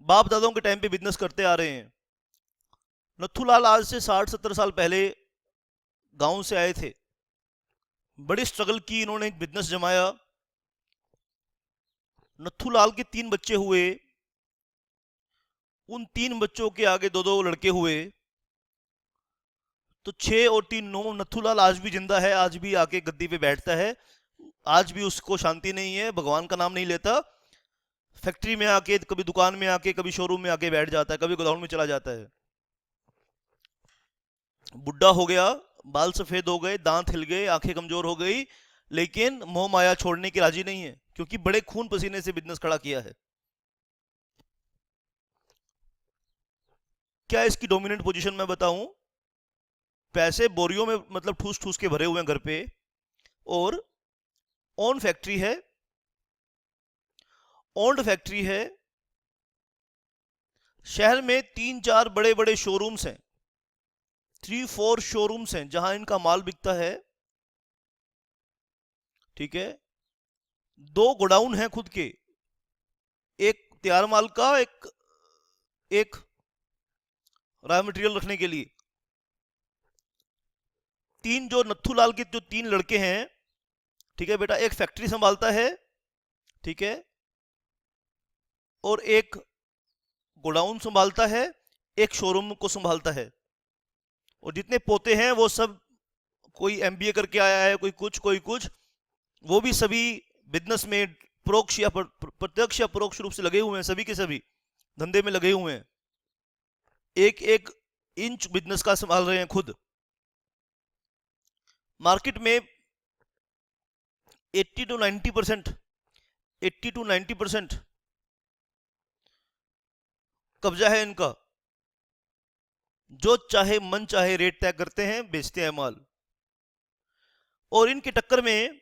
बाप दादाओं के टाइम पे बिजनेस करते आ रहे हैं। नथुलाल आज से 60-70 साल पहले गांव से आए थे, बड़ी स्ट्रगल की इन्होंने, एक बिजनेस जमाया। नथुलाल के 3 बच्चे हुए, उन 3 बच्चों के आगे 2-2 लड़के हुए, तो 6 और 3 9। नथुलाल आज भी जिंदा है, आज भी आके गद्दी पे बैठता है, आज भी उसको शांति नहीं है, भगवान का नाम नहीं लेता। फैक्ट्री में आके, कभी दुकान में आके, कभी शोरूम में आके बैठ जाता है, कभी गोदाम में चला जाता है। बुढ़ा हो गया, बाल सफेद हो गए, दांत हिल गए, आंखें कमजोर हो गई, लेकिन मोह माया छोड़ने की राजी नहीं है, क्योंकि बड़े खून पसीने से बिजनेस खड़ा किया है। क्या इसकी डोमिनेंट पोजीशन मैं बताऊं, पैसे बोरियों में मतलब ठूस ठूस के भरे हुए हैं घर पे, और ओन फैक्ट्री है, ओन्ड फैक्ट्री है। शहर में 3-4 बड़े बड़े शोरूम्स हैं, 3-4 शोरूम्स हैं जहां इनका माल बिकता है, ठीक है। 2 गोडाउन हैं खुद के, एक तैयार माल का, एक रॉ मटेरियल रखने के लिए। 3 जो नथुलाल के जो 3 लड़के हैं, ठीक है बेटा, एक फैक्ट्री संभालता है, ठीक है, और एक गोडाउन संभालता है, एक शोरूम को संभालता है। और जितने पोते हैं वो सब, कोई एमबीए करके आया है, कोई कुछ, वो भी सभी बिजनेस में परोक्ष या प्रत्यक्ष या परोक्ष रूप से लगे हुए हैं, सभी के सभी धंधे में लगे हुए हैं, एक एक इंच बिजनेस का संभाल रहे हैं खुद। मार्केट में 80 to 90% कब्जा है इनका। जो चाहे मन चाहे रेट तय करते हैं, बेचते हैं माल। और इनके टक्कर में,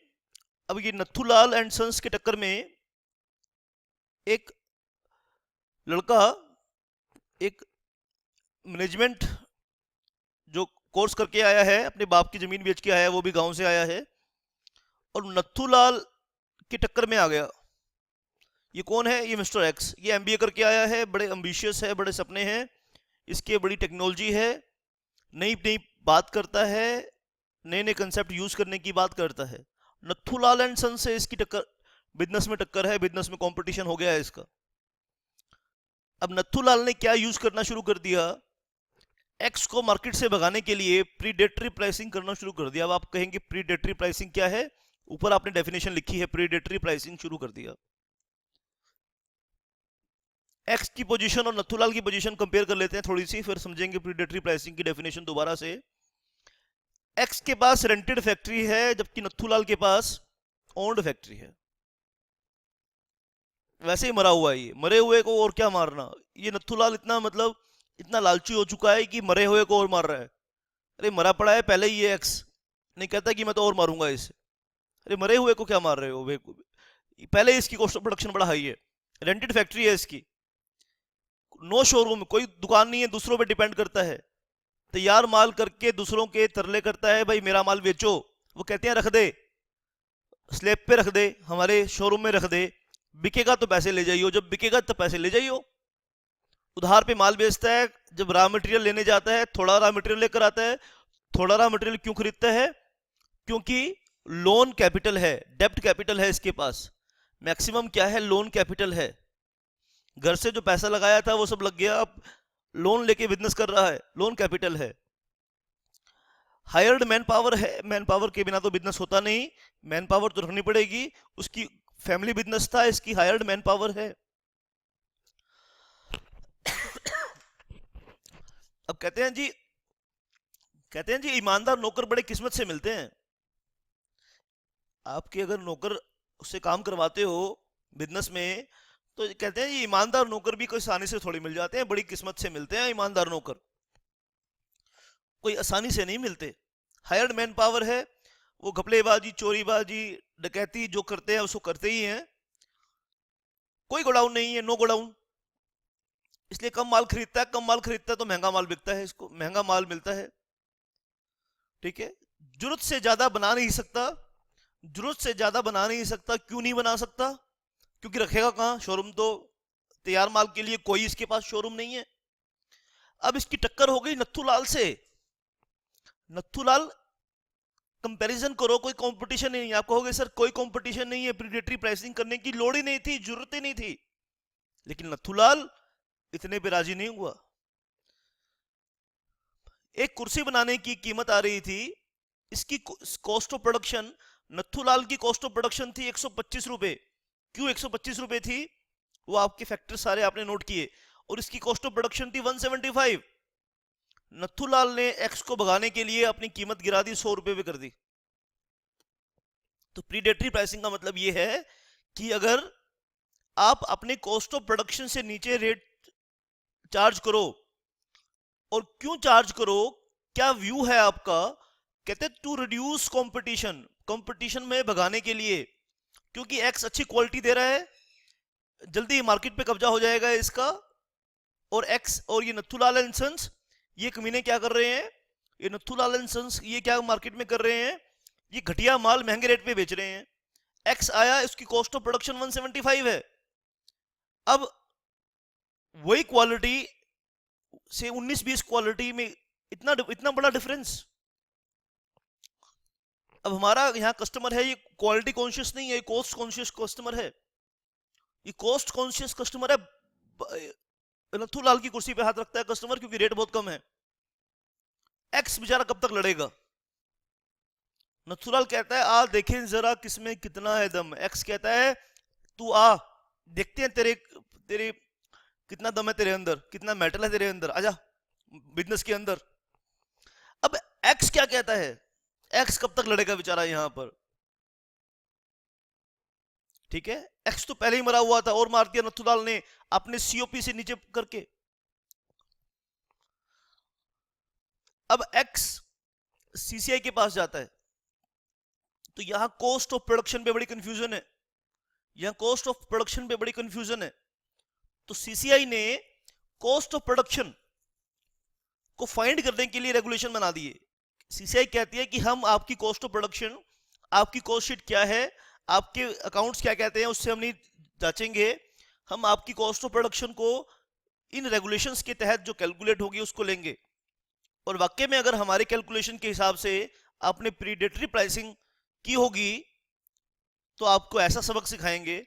अब ये नथुलाल एंड सन्स के टक्कर में, एक लड़का, एक मैनेजमेंट जो कोर्स करके आया है, अपने बाप की जमीन बेच के आया है, वो भी गांव से आया है, और नथुलाल की टक्कर में आ गया। ये कौन है, ये मिस्टर एक्स, ये एमबीए करके आया है, बड़े एम्बिशियस है, बड़े सपने हैं इसके, बड़ी टेक्नोलॉजी है, नई नई बात करता है, नए नए कंसेप्ट यूज करने की बात करता है। नथुलाल एंड सन से इसकी टक्कर, बिजनेस में टक्कर है, बिजनेस में कंपटीशन हो गया है इसका। अब नथुलाल ने क्या यूज करना शुरू कर दिया, एक्स को मार्केट से भगाने के लिए प्रीडेटरी प्राइसिंग करना शुरू कर दिया। अब आप कहेंगे प्रीडेटरी प्राइसिंग क्या है, ऊपर आपने डेफिनेशन लिखी है, प्रीडेटरी प्राइसिंग शुरू कर दिया। एक्स की पोजीशन और नथुलाल की पोजीशन कंपेयर कर लेते हैं थोड़ी सी, फिर समझेंगे प्रीडेटरी प्राइसिंग की डेफिनेशन दोबारा से। एक्स के पास रेंटेड फैक्ट्री है, जबकि नथुलाल के पास ओन्ड फैक्ट्री है। वैसे ही मरा हुआ है ये, मरे हुए को और क्या मारना। ये नथुलाल इतना मतलब इतना लालची हो चुका है कि मरे हुए को और मार रहा है। अरे मरा पड़ा है पहले ही ये एक्स, नहीं कहता कि मैं तो और मारूंगा इसे। अरे मरे हुए को क्या मार रहे हो पहले इसकी कॉस्ट ऑफ प्रोडक्शन बड़ा हाई है, रेंटेड फैक्ट्री है इसकी, नो शोरूम, कोई दुकान नहीं है, दूसरों पे डिपेंड करता है, तैयार माल करके दूसरों के तरले करता है, भाई मेरा माल बेचो। वो कहते हैं रख दे, स्लैब पे रख दे, हमारे शोरूम में रख दे, बिकेगा तो पैसे ले जाइयो, जब बिकेगा तो पैसे ले जाइयो। उधार पे माल बेचता है, जब रॉ मटेरियल लेने जाता है थोड़ा रॉ मटेरियल लेकर आता है। थोड़ा रॉ मटेरियल क्यों खरीदता है? क्योंकि लोन कैपिटल है, डेब्ट कैपिटल है इसके पास। मैक्सिमम क्या है? लोन कैपिटल है। घर से जो पैसा लगाया था वो सब लग गया, अब लोन लेके बिजनेस कर रहा है, लोन कैपिटल है। हायर्ड मैन पावर है, मैन पावर के बिना तो बिजनेस होता नहीं, मैन पावर तो रखनी पड़ेगी। उसकी फैमिली बिजनेस था, इसकी हायर्ड मैन पावर है। अब कहते हैं जी ईमानदार नौकर बड़े किस्मत से मिलते हैं। आपके अगर नौकर उससे काम करवाते हो बिजनेस में, तो कहते हैं ये ईमानदार नौकर भी कोई आसानी से थोड़ी मिल जाते हैं, बड़ी किस्मत से मिलते हैं ईमानदार नौकर, कोई आसानी से नहीं मिलते। हायर्ड मैन पावर है, वो घपलेबाजी चोरीबाजी डकैती जो करते हैं उसको करते ही हैं। कोई गोडाउन नहीं है, नो गोडाउन, इसलिए कम माल खरीदता है, कम माल खरीदता है तो महंगा माल बिकता है, इसको महंगा माल मिलता है। ठीक है, जरूरत से ज्यादा बना नहीं सकता, जरूरत से ज्यादा बना नहीं सकता। क्यों नहीं बना सकता? क्योंकि रखेगा कहाँ शोरूम, तो तैयार माल के लिए कोई इसके पास शोरूम नहीं है। अब इसकी टक्कर हो गई नथुलाल से। नथुलाल कंपैरिजन करो, कोई कंपटीशन नहीं है। आप कहोगे सर कोई कंपटीशन नहीं है, प्रीडेटरी प्राइसिंग करने की लोड़ ही नहीं थी, जरूरत ही नहीं थी। लेकिन नथुलाल इतने पे राजी नहीं हुआ। एक कुर्सी बनाने की कीमत आ रही थी, इसकी कॉस्ट ऑफ प्रोडक्शन, नथुलाल की कॉस्ट ऑफ प्रोडक्शन थी 125 रुपए। क्यों 125 रुपए थी? वो आपके फैक्टर सारे आपने नोट किए। और इसकी कॉस्ट ऑफ प्रोडक्शन थी 175। नथुलाल ने एक्स को भगाने के लिए अपनी कीमत गिरा दी, 100 रुपए पे कर दी। तो प्रीडेटरी प्राइसिंग का मतलब ये है कि अगर आप अपने कॉस्ट ऑफ प्रोडक्शन से नीचे रेट चार्ज करो, और क्यों चार्ज करो, क्या व्यू है आपका? कहते हैं टू रिड्यूस कंपटीशन, कंपटीशन में भगाने के लिए, क्योंकि एक्स अच्छी क्वालिटी दे रहा है, जल्दी मार्केट पे कब्जा हो जाएगा इसका। और एक्स और ये नथुलाल एंड सन्स, ये कमीने क्या कर रहे हैं, ये नथुलाल एंड सन्स ये क्या मार्केट में कर रहे हैं, ये घटिया माल महंगे रेट पे बेच रहे हैं। एक्स आया, इसकी कॉस्ट ऑफ प्रोडक्शन 175 है। अब वही क्वालिटी से 19-20 क्वालिटी में इतना इतना बड़ा डिफरेंस। अब हमारा यहाँ कस्टमर है, ये क्वालिटी कॉन्शियस नहीं है, ये कॉस्ट कॉन्शियस कस्टमर है। ये कॉस्ट कॉन्शियस कस्टमर है। नथुलाल की कुर्सी पे हाथ रखता है कस्टमर, क्योंकि रेट बहुत कम है। एक्स बेचारा कब तक लड़ेगा? नथुलाल कहता है आ देखें जरा किसमें कितना है दम। एक्स कहता है तू आ, देखते हैं तेरे तेरे कितना दम है तेरे अंदर, कितना मेटल है तेरे अंदर, आजा बिजनेस के अंदर। अब एक्स क्या कहता है? एक्स कब तक लड़ेगा बेचारा यहां पर? ठीक है, एक्स तो पहले ही मरा हुआ था, और मार दिया नथुलाल ने अपने सीओपी से नीचे करके। अब एक्स सीसीआई के पास जाता है, तो यहां कॉस्ट ऑफ प्रोडक्शन पे बड़ी कंफ्यूजन है, यहां कॉस्ट ऑफ प्रोडक्शन पे बड़ी कंफ्यूजन है। तो सीसीआई ने कॉस्ट ऑफ प्रोडक्शन को फाइंड करने के लिए रेगुलेशन बना दिए। सीसीआई कहती है कि हम आपकी कॉस्ट ऑफ प्रोडक्शन, आपकी कॉस्ट शीट क्या है, आपके अकाउंट्स क्या कहते हैं, उससे हम नहीं जांचेंगे। हम आपकी कॉस्ट ऑफ प्रोडक्शन को इन रेगुलेशंस के तहत जो कैलकुलेट होगी उसको लेंगे। और वाकई में अगर हमारे कैलकुलेशन के हिसाब से आपने प्रीडेटरी प्राइसिंग की होगी, तो आपको ऐसा सबक सिखाएंगे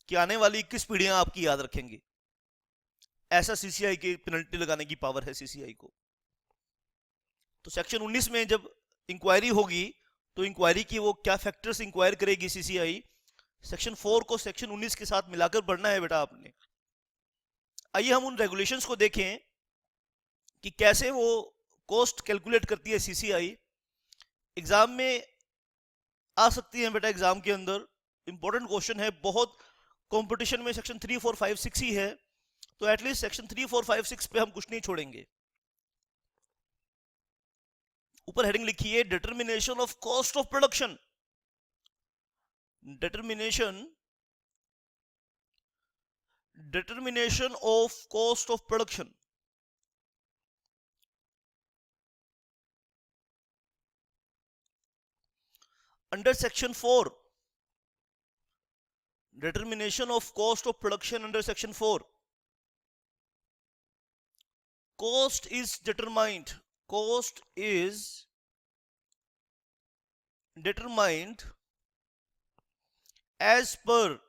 कि आने वाली 21 पीढ़ियां आपकी याद रखेंगी। ऐसा सीसीआई की पेनल्टी लगाने की पावर है सीसीआई को। तो सेक्शन 19 में जब इंक्वायरी होगी, तो इंक्वायरी की वो क्या फैक्टर्स इंक्वायर करेगी सीसीआई, सेक्शन 4 को सेक्शन 19 के साथ मिलाकर पढ़ना है बेटा आपने। आइए हम उन रेगुलेशंस को देखें कि कैसे वो कॉस्ट कैलकुलेट करती है सीसीआई। एग्जाम में आ सकती है बेटा, एग्जाम के अंदर इंपॉर्टेंट क्वेश्चन है बहुत। कंपटीशन में सेक्शन 3, 4, 5, 6 ही है, तो एटलीस्ट सेक्शन 3, 4, 5, 6 पे हम कुछ नहीं छोड़ेंगे। ऊपर हेडिंग लिखी है determination of cost of production. Determination of cost of production. Under section 4, determination of cost of production under section 4, cost is determined as per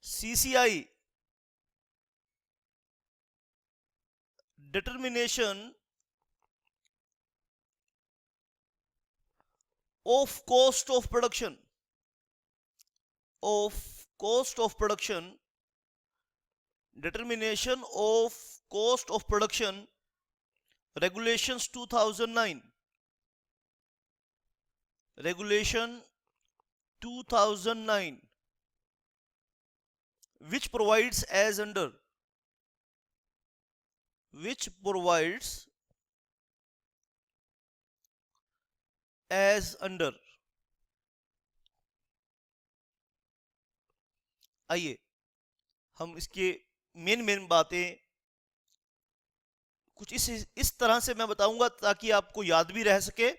CCI determination of cost of production determination of cost of production regulations 2009, regulation 2009, which provides as under, which provides as under। आइए हम इसके main बातें कुछ इस तरह से मैं बताऊंगा ताकि आपको याद भी रह सके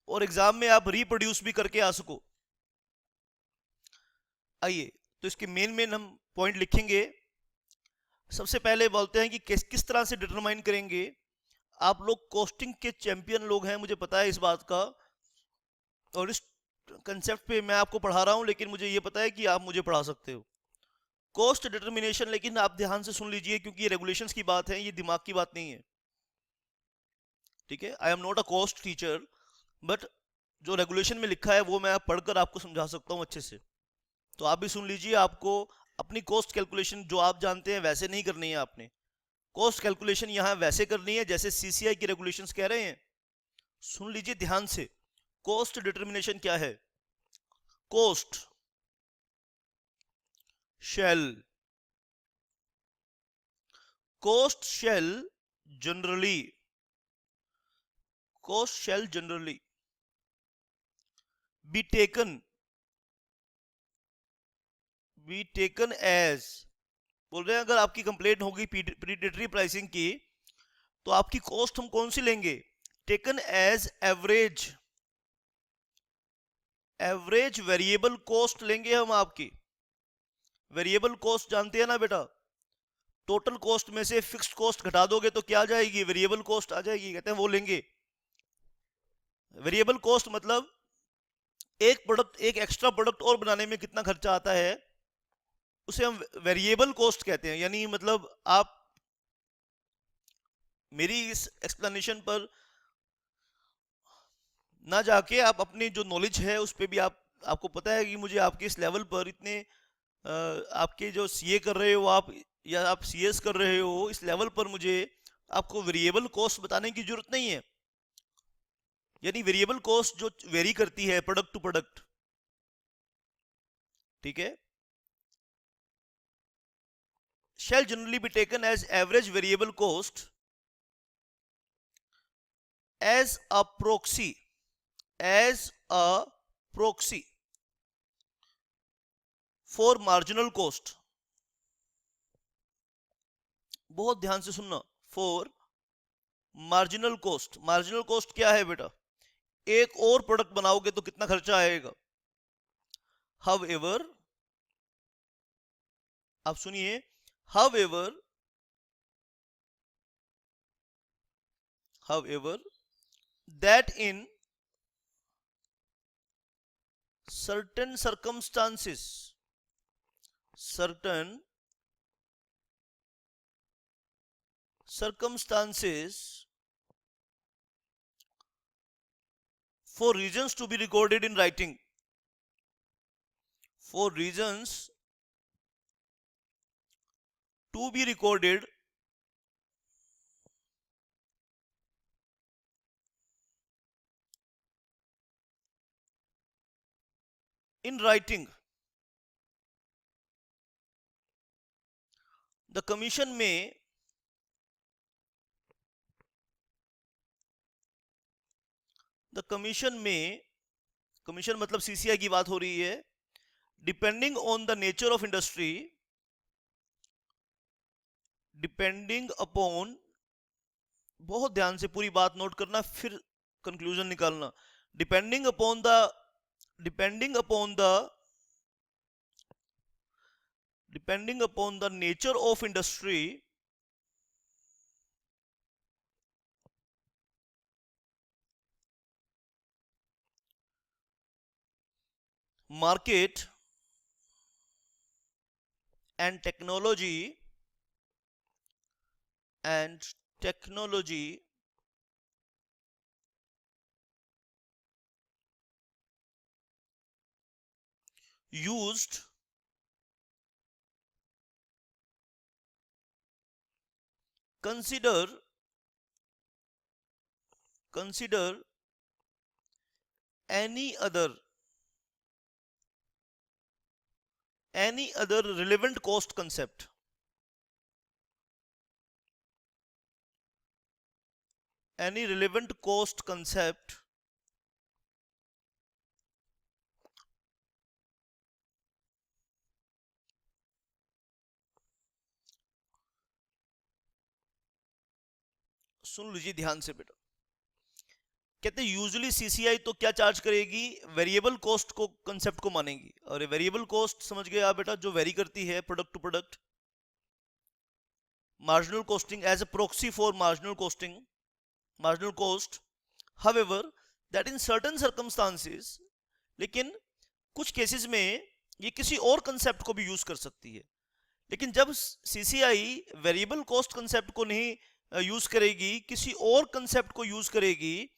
और एग्जाम में आप रिप्रोड्यूस भी करके आ सको। आइए तो इसके मेन हम पॉइंट लिखेंगे। सबसे पहले बोलते हैं कि किस तरह से डिटरमाइन करेंगे। आप लोग कॉस्टिंग के चैंपियन लोग हैं, मुझे पता है इस बात का, और इस कंसेप्ट पे मैं आपको पढ़ा रहा हूं, लेकिन मुझे ये पता है कि आप मुझे पढ़ा सकते हो कॉस्ट डिटर्मिनेशन। लेकिन आप ध्यान से सुन लीजिए क्योंकि ये रेगुलेशंस की बात है, ये दिमाग की बात नहीं है, ठीक है। I am not a cost teacher, but जो रेगुलेशन में लिखा है वो मैं पढ़कर आपको समझा सकता हूँ अच्छे से। तो आप भी सुन लीजिए। आपको अपनी कॉस्ट कैलकुलेशन जो आप जानते हैं वैसे नहीं करनी है, आपने कॉस्ट कैलकुलेशन यहाँ वैसे करनी है जैसे सीसीआई की रेगुलेशंस कह रहे हैं। सुन लीजिए ध्यान से। कॉस्ट डिटर्मिनेशन क्या है? Cost shall generally be taken as, बोल रहे हैं अगर आपकी कंप्लेंट होगी प्रीडेटरी प्राइसिंग की तो आपकी कॉस्ट हम कौन सी लेंगे? Taken as average variable cost लेंगे हम आपकी। वेरिएबल कॉस्ट जानते हैं ना बेटा, टोटल कॉस्ट में से फिक्स्ड कॉस्ट घटा दोगे तो क्या आ जाएगी? वेरिएबल कॉस्ट आ जाएगी। कहते हैं वो लेंगे। वेरिएबल कॉस्ट मतलब एक एक्स्ट्रा प्रोडक्ट और बनाने में कितना खर्चा आता है उसे हम वेरिएबल कॉस्ट कहते हैं। यानी मतलब आप मेरी इस एक्सप्लेनेशन पर ना जाके आप अपनी जो नॉलेज है उस पर भी आपको पता है कि मुझे आपके इस लेवल पर इतने आपके जो सीए कर रहे हो आप या आप सीएस कर रहे हो, इस लेवल पर मुझे आपको वेरिएबल कॉस्ट बताने की जरूरत नहीं है। यानी वेरिएबल कॉस्ट जो वेरी करती है प्रोडक्ट टू प्रोडक्ट, ठीक है। shall generally be taken as average variable cost as a proxy for marginal cost। बहुत ध्यान से सुनना। फॉर मार्जिनल कॉस्ट क्या है बेटा? एक और प्रोडक्ट बनाओगे तो कितना खर्चा आएगा। However, आप सुनिए, however that in certain circumstances for reasons to be recorded in writing, to be recorded in writing. The commission में कमीशन मतलब सीसीआई की बात हो रही है, depending on the nature of industry, depending upon, बहुत ध्यान से पूरी बात नोट करना फिर कंक्लूजन निकालना। Depending upon the depending upon the depending upon the nature of industry, market and technology used consider any other relevant cost concept, any relevant cost concept सुन लीजिए ध्यान से बेटा। कहते हैं यूजुअली सीसीआई तो क्या चार्ज करेगी, वेरिएबल कॉस्ट को कंसेप्ट को मानेगी। और वेरिएबल कॉस्ट समझ गए आप बेटा, जो वेरी करती है product to product. Marginal costing as a proxy for marginal cost, however that in certain circumstances, लेकिन कुछ केसेस में ये किसी और कंसेप्ट को भी यूज कर सकती है। लेकिन जब सीसीआई वेरिएबल कॉस्ट कंसेप्ट को नहीं यूज करेगी, किसी और कंसेप्ट को यूज करेगी,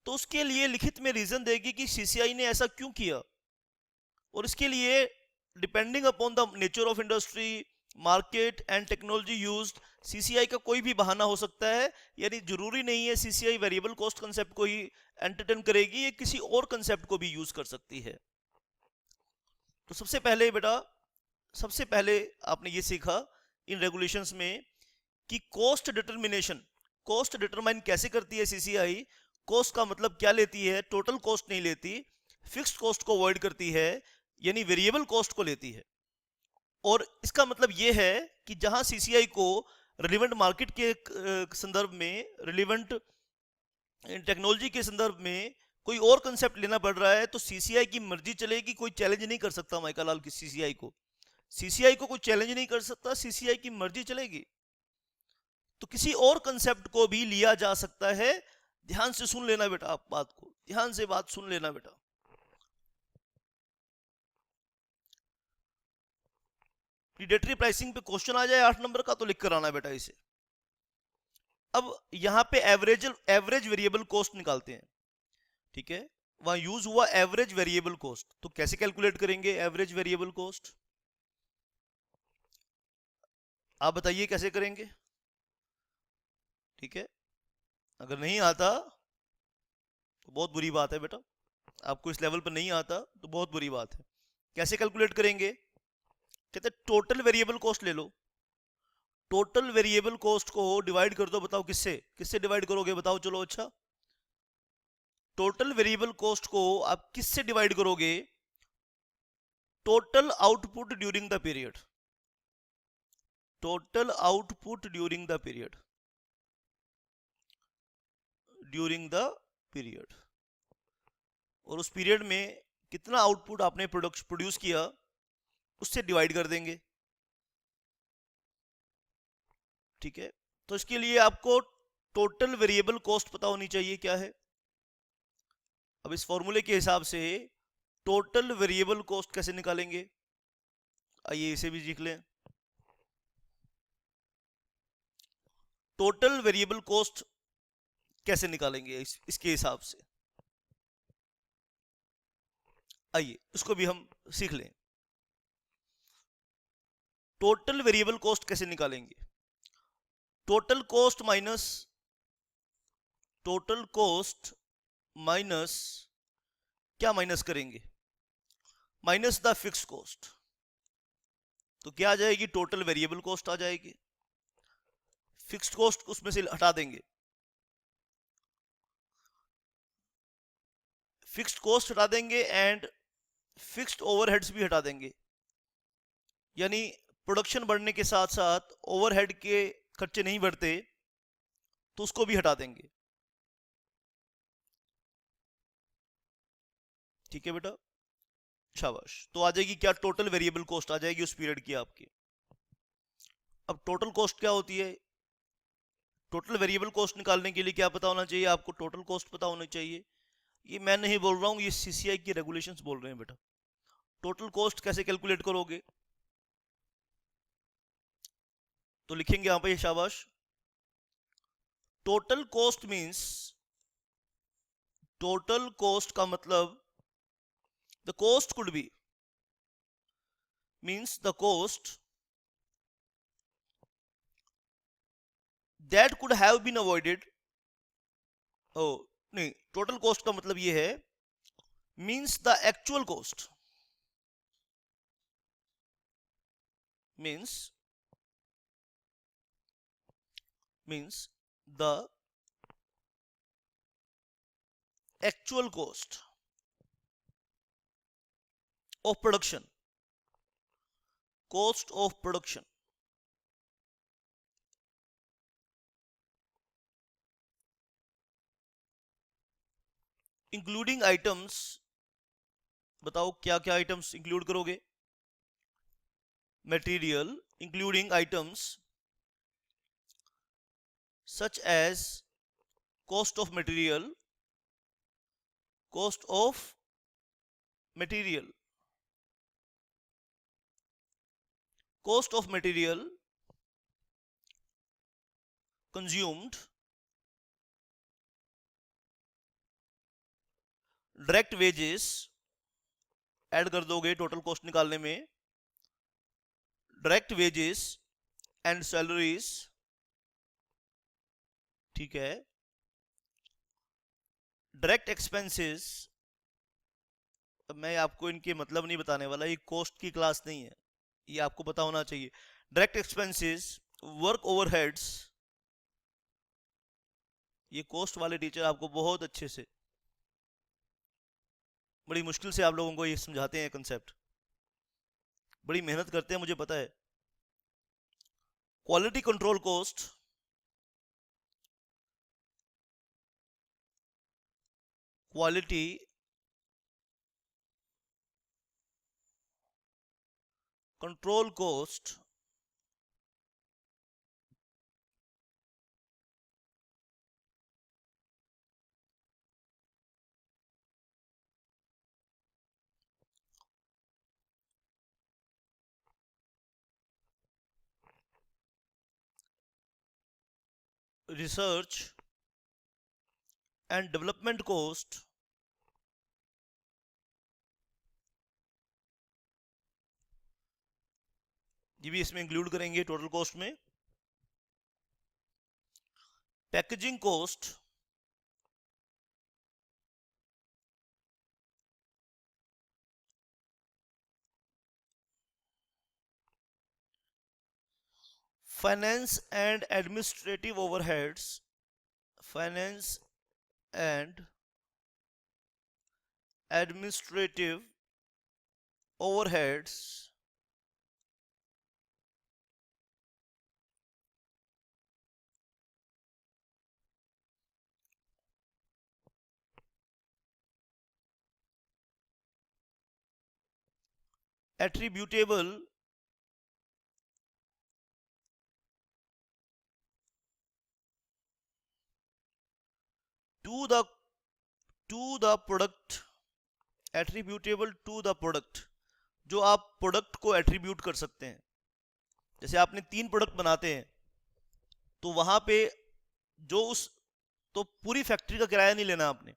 तो उसके लिए लिखित में रीजन देगी कि सीसीआई ने ऐसा क्यों किया। और इसके लिए depending upon the nature of industry, market and technology used, CCI का कोई भी बहाना हो सकता है। यानी जरूरी नहीं है सीसीआई वेरिएबल कॉस्ट कंसेप्ट को ही एंटरटेन करेगी, ये किसी और कंसेप्ट को भी यूज कर सकती है। तो सबसे पहले बेटा, सबसे पहले आपने ये सीखा इन रेगुलेशंस में कि कॉस्ट डिटरमाइन कैसे करती है सीसीआई। कॉस्ट का मतलब क्या लेती है, टोटल कॉस्ट नहीं लेती, फिक्स्ड कॉस्ट को अवॉइड करती है, यानी वेरिएबल कॉस्ट को लेती है। और इसका मतलब यह है कि जहां सीसीआई को रिलेवेंट मार्केट के संदर्भ में, रिलेवेंट टेक्नोलॉजी के संदर्भ में कोई और कंसेप्ट लेना पड़ रहा है, तो सीसीआई की मर्जी चलेगी, कोई चैलेंज नहीं कर सकता माइका लाल की सीसीआई को कोई चैलेंज नहीं कर सकता, सीसीआई की मर्जी चलेगी। तो किसी और कंसेप्ट को भी लिया जा सकता है। ध्यान से सुन लेना बेटा, आप बात को ध्यान से बात सुन लेना बेटा। प्रीडेटरी प्राइसिंग पे क्वेश्चन आ जाए 8 नंबर का तो लिख कर आना बेटा इसे। अब यहां पे एवरेज वेरिएबल कॉस्ट निकालते हैं, ठीक है। वहां यूज हुआ एवरेज वेरिएबल कॉस्ट, तो कैसे कैलकुलेट करेंगे एवरेज वेरिएबल कॉस्ट, आप बताइए कैसे करेंगे। ठीक है, अगर नहीं आता तो बहुत बुरी बात है बेटा, आपको इस लेवल पर नहीं आता तो बहुत बुरी बात है। कैसे कैलकुलेट करेंगे, कहते टोटल वेरिएबल कॉस्ट ले लो। टोटल वेरिएबल कॉस्ट को डिवाइड कर दो, बताओ किससे किससे डिवाइड करोगे, बताओ चलो। अच्छा, टोटल वेरिएबल कॉस्ट को आप किससे डिवाइड करोगे, total output during the period, total output during the period, during the period. और उस पीरियड में कितना आउटपुट आपने प्रोड्यूस किया उससे डिवाइड कर देंगे। ठीक है, तो इसके लिए आपको टोटल वेरिएबल कॉस्ट पता होनी चाहिए क्या है। अब इस फॉर्मूले के हिसाब से टोटल वेरिएबल कॉस्ट कैसे निकालेंगे, आइए इसे भी सीख लें। टोटल वेरिएबल कॉस्ट कैसे निकालेंगे इसके हिसाब से, आइए इसको भी हम सीख लें। टोटल वेरिएबल कॉस्ट कैसे निकालेंगे? टोटल कॉस्ट माइनस क्या माइनस करेंगे? Minus the fix cost. तो क्या आ जाएगी? टोटल वेरिएबल कॉस्ट आ जाएगी। फिक्स्ड कॉस्ट उसमें से हटा देंगे, फिक्स्ड कॉस्ट हटा देंगे एंड फिक्स्ड ओवरहेड्स भी हटा देंगे। यानी प्रोडक्शन बढ़ने के साथ साथ ओवरहेड के खर्चे नहीं बढ़ते, तो उसको भी हटा देंगे। ठीक है बेटा, शाबाश। तो आ जाएगी क्या? टोटल वेरिएबल कॉस्ट आ जाएगी उस पीरियड की आपकी। अब टोटल कॉस्ट क्या होती है? टोटल वेरिएबल कॉस्ट निकालने के लिए क्या पता होना चाहिए आपको? टोटल कॉस्ट पता होनी चाहिए। ये मैं नहीं बोल रहा हूँ, ये सीसीआई की रेगुलेशंस बोल रहे हैं बेटा। टोटल कॉस्ट कैसे कैलकुलेट करोगे? तो लिखेंगे यहां पे, शाबाश। Total cost means, total cost का मतलब the cost could be, means the cost that could have been avoided। ओ नहीं, टोटल कॉस्ट का मतलब ये है, means the actual cost, means the actual cost of production, cost of production, including items. बताओ क्या क्या आइटम्स इंक्लूड करोगे? Material, including items such as cost of material, cost of material, cost of material consumed, direct wages add कर दोगे total cost निकालने में, direct wages and salaries. ठीक है, डायरेक्ट एक्सपेंसेस। अब मैं आपको इनके मतलब नहीं बताने वाला, ये कॉस्ट की क्लास नहीं है, ये आपको पता होना चाहिए। Direct expenses, work overheads. ये कॉस्ट वाले टीचर आपको बहुत अच्छे से, बड़ी मुश्किल से आप लोगों को ये समझाते हैं कंसेप्ट, बड़ी मेहनत करते हैं, मुझे पता है। Quality control cost, quality control cost, research and development cost, ये भी इसमें इंक्लूड करेंगे टोटल कॉस्ट में। Packaging cost, finance and administrative overheads, finance and administrative overheads, attributable to the product, attributable to the product, जो आप product को attribute कर सकते हैं। जैसे आपने 3 प्रोडक्ट बनाते हैं, तो वहां पे जो उस, तो पूरी फैक्ट्री का किराया नहीं लेना आपने।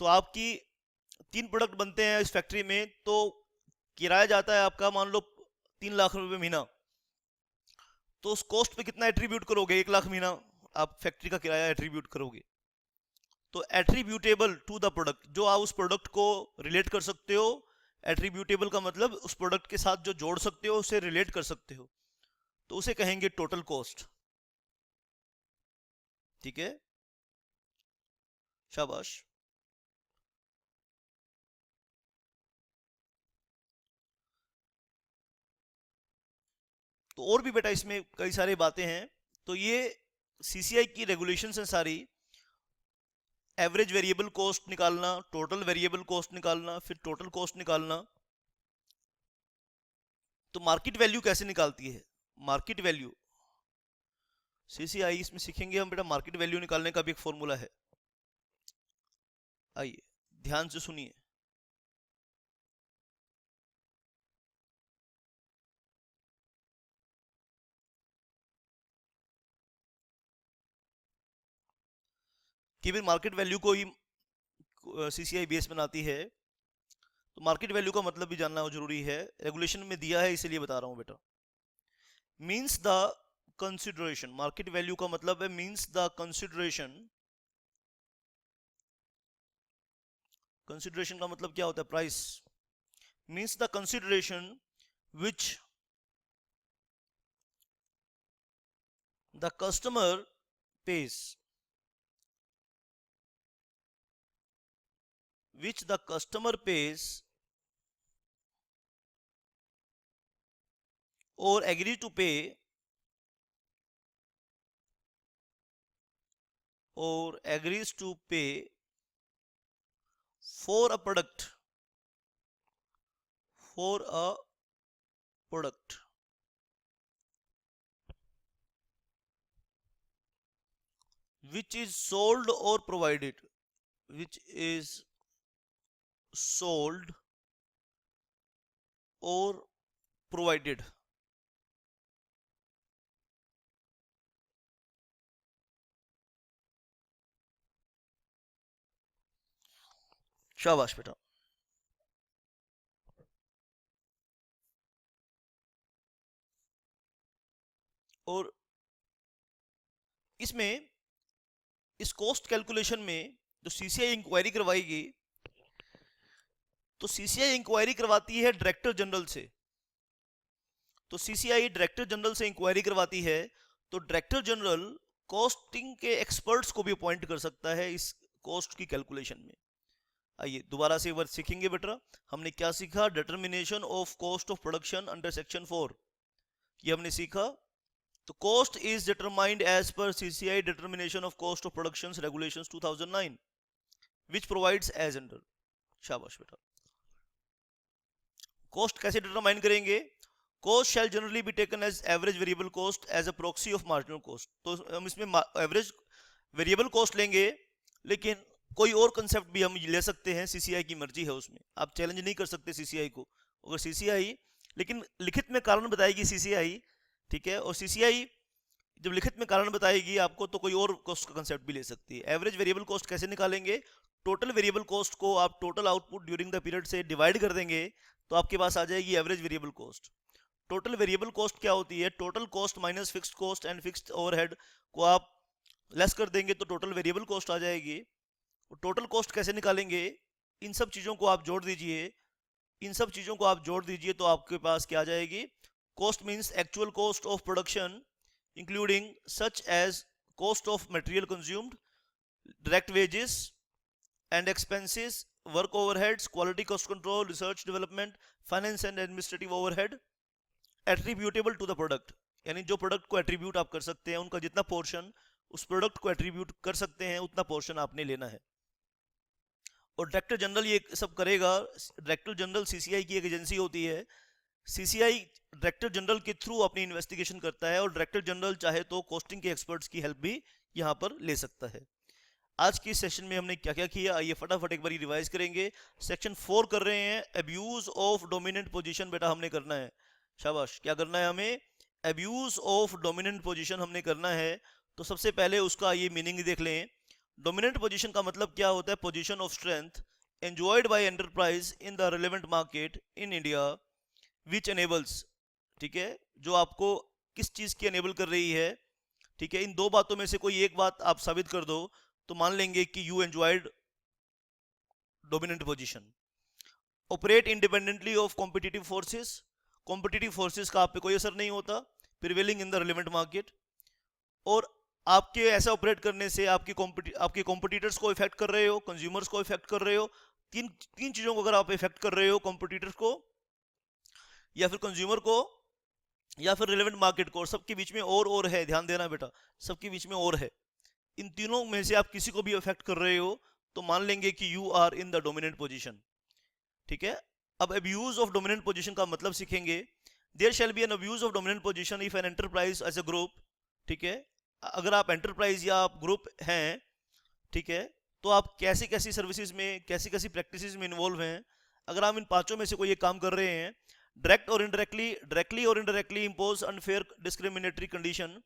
तो आपकी 3 प्रोडक्ट बनते हैं इस फैक्ट्री में, तो किराया जाता है आपका, मान लो 3 लाख रुपए महीना, तो उस कॉस्ट पे कितना एट्रीब्यूट करोगे? 1 लाख महीना आप फैक्ट्री का किराया एट्रीब्यूट करोगे। तो एट्रीब्यूटेबल टू द प्रोडक्ट, जो आप उस प्रोडक्ट को रिलेट कर सकते हो, एट्रीब्यूटेबल का मतलब उस प्रोडक्ट के साथ जो जोड़ सकते हो, उसे रिलेट कर सकते हो, तो उसे कहेंगे टोटल कॉस्ट। ठीक है, शाबाश। तो और भी बेटा इसमें कई सारी बातें हैं। तो ये सीसीआई की रेगुलेशंस हैं सारी। एवरेज वेरिएबल कॉस्ट निकालना, टोटल वेरिएबल कॉस्ट निकालना, फिर टोटल कॉस्ट निकालना। तो मार्केट वैल्यू कैसे निकालती है? मार्केट वैल्यू सीसीआई इसमें सीखेंगे हम बेटा। मार्केट वैल्यू निकालने का भी एक फॉर्मूला है, आइए ध्यान से सुनिए। कि भी मार्केट वैल्यू को ही सीसीआई बेस बनाती है। तो मार्केट वैल्यू का मतलब भी जानना जरूरी है, रेगुलेशन में दिया है इसीलिए बता रहा हूं बेटा। Means the consideration, market value का मतलब है मींस द कंसिडरेशन। कंसिडरेशन का मतलब क्या होता है? Price. Means the consideration which the customer pays, which the customer pays or agree to pay, or agrees to pay for a product, for a product which is sold or provided, which is sold or provided। शाबाश बेटा। और इसमें इस cost calculation में जो CCI inquiry करवाएगी, तो CCI inquiry करवाती है डायरेक्टर जनरल से। तो सीसीआई डायरेक्टर जनरल से इंक्वायरी करवाती है, तो डायरेक्टर जनरल कॉस्टिंग के एक्सपर्ट्स को भी अपॉइंट कर सकता है इस कॉस्ट की कैलकुलेशन में। आइए दोबारा से एक बार सीखेंगे बेटा। हमने क्या सीखा? Determination of cost of production under section 4, ये हमने सीखा। तो cost is determined as per CCI determination of cost of production regulations 2009 which provides as under. शाबाश बेटा। कॉस्ट कैसे डिटरमाइन करेंगे? Cost shall generally be taken as average variable cost as a proxy of marginal cost. तो हम इसमें average variable cost लेंगे, लेकिन कोई और कंसेप्ट भी हम ले सकते हैं, सीसीआई की मर्जी है उसमें, आप चैलेंज नहीं कर सकते सीसीआई को। अगर सीसीआई लेकिन लिखित में कारण बताएगी सीसीआई, ठीक है, और सीसीआई जब लिखित में कारण बताएगी आपको, तो कोई और कॉस्ट का कंसेप्ट भी ले सकती है। एवरेज वेरिएबल कॉस्ट कैसे निकालेंगे? टोटल वेरिएबल कॉस्ट को आप total output during the period से डिवाइड कर देंगे, तो आपके पास आ जाएगी average variable cost. Total variable cost क्या होती है? Total cost minus fixed cost and fixed overhead को आप लेस कर देंगे तो टोटल वेरिएबल कॉस्ट आ जाएगी। टोटल कॉस्ट कैसे निकालेंगे? इन सब चीजों को आप जोड़ दीजिए, इन सब चीजों को आप जोड़ दीजिए, तो आपके पास क्या आ जाएगी? Cost means actual cost of production including such as cost of material consumed, direct wages and expenses, work overheads, quality cost control, research development, finance and administrative overhead attributable to the product. यानी जो product को attribute आप कर सकते हैं, उनका जितना portion उस प्रोडक्ट को एट्रीब्यूट कर सकते हैं, उतना पोर्शन आपने लेना है। और डायरेक्टर जनरल ये सब करेगा। डायरेक्टर जनरल सीसीआई की एक एजेंसी होती है। सीसीआई डायरेक्टर जनरल के थ्रू अपनी इन्वेस्टिगेशन करता है, और डायरेक्टर जनरल चाहे तो कॉस्टिंग के एक्सपर्ट्स की हेल्प भी यहाँ पर ले सकता है। आज के सेशन में हमने क्या क्या किया, ये फटाफट एक बार रिवाइज करेंगे। सेक्शन 4 कर रहे हैं, अब्यूज ऑफ डोमिनेंट पोजीशन बेटा हमने करना है। शाबाश, क्या करना है हमें? अब्यूज ऑफ डोमिनेंट पोजीशन हमने करना है। तो सबसे पहले उसका ये मीनिंग देख लें। डोमिनेंट पोजीशन का मतलब क्या होता है? Position of strength enjoyed by enterprise in the relevant market in India which enables ठीक है, जो आपको किस चीज की एनेबल कर रही है, ठीक है, इन दो बातों में से कोई एक बात आप साबित कर दो तो मान लेंगे कि you enjoyed dominant position. Operate independently of competitive forces, competitive forces का आप पे कोई असर नहीं होता, prevailing in the relevant market. और आपके ऐसा ऑपरेट करने से आपके कॉम्पिटिटर्स को इफेक्ट कर रहे हो, कंज्यूमर्स को इफेक्ट कर रहे हो। तीन तीन चीजों को अगर आप इफेक्ट कर रहे हो, कॉम्पिटिटर्स को या फिर कंज्यूमर को या फिर रिलेवेंट मार्केट को, और सबके बीच में और है, ध्यान देना बेटा, सबके बीच में और है, इन तीनों में से आप किसी को भी अफेक्ट कर रहे हो तो मान लेंगे कि you are in the dominant position. ठीक है, अब अब्यूज ऑफ डोमिनेंट पोजीशन का मतलब सीखेंगे। There shall be an abuse of dominant position if an enterprise as a group, ठीक है, अगर आप एंटरप्राइज या आप ग्रुप हैं, ठीक है, तो आप कैसी कैसी सर्विसेज में, कैसी कैसी प्रैक्टिसेस में इन्वॉल्व हैं। अगर आप इन पांचों में से कोई एक काम कर रहे हैं, डायरेक्टली और indirectly impose unfair discriminatory condition,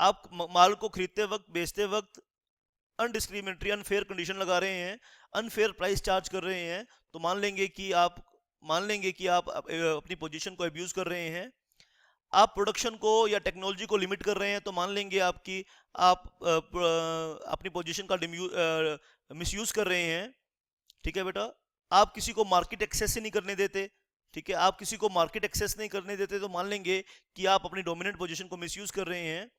आप माल को खरीदते वक्त, बेचते वक्त अनडिस्क्रिमिनेटरी अनफेयर कंडीशन लगा रहे हैं, अनफेयर प्राइस चार्ज कर रहे हैं, तो मान लेंगे कि आप अपनी पोजीशन को अब्यूज कर रहे हैं। आप प्रोडक्शन को या टेक्नोलॉजी को लिमिट कर रहे हैं, तो मान लेंगे आप अपनी पोजीशन का मिसयूज कर रहे हैं। ठीक है बेटा, आप किसी को मार्केट एक्सेस से नहीं करने देते, ठीक है, आप किसी को मार्केट एक्सेस नहीं करने देते, तो मान लेंगे कि आप अपनी डोमिनेंट पोजीशन को मिसयूज कर रहे हैं।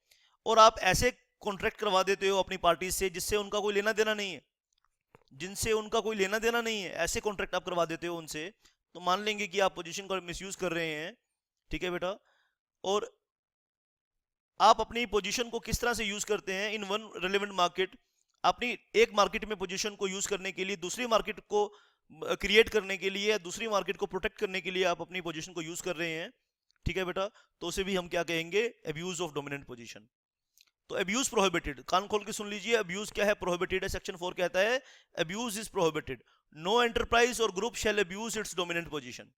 और आप ऐसे कॉन्ट्रैक्ट करवा देते हो अपनी पार्टी से जिससे उनका कोई लेना देना नहीं है, ऐसे कॉन्ट्रैक्ट आप करवा देते हो उनसे, तो मान लेंगे कि आप पोजीशन को मिसयूज कर रहे हैं। ठीक है बेटा, और आप अपनी पोजीशन को किस तरह से यूज करते हैं इन वन रिलेवेंट मार्केट, अपनी एक मार्केट में पोजीशन को यूज करने के लिए, दूसरी मार्केट को क्रिएट करने के लिए, दूसरी मार्केट को प्रोटेक्ट करने के लिए आप अपनी पोजीशन को यूज कर रहे हैं। ठीक है बेटा, तो उसे भी हम क्या कहेंगे, अब्यूज ऑफ डोमिनेंट पोजीशन। तो अब्यूज प्रोहिबिटेड, कान खोल के सुन लीजिए, अब्यूज क्या है, प्रोहिबिटेड है। सेक्शन 4 कहता है abuse is prohibited, no enterprise और group shall abuse its dominant position.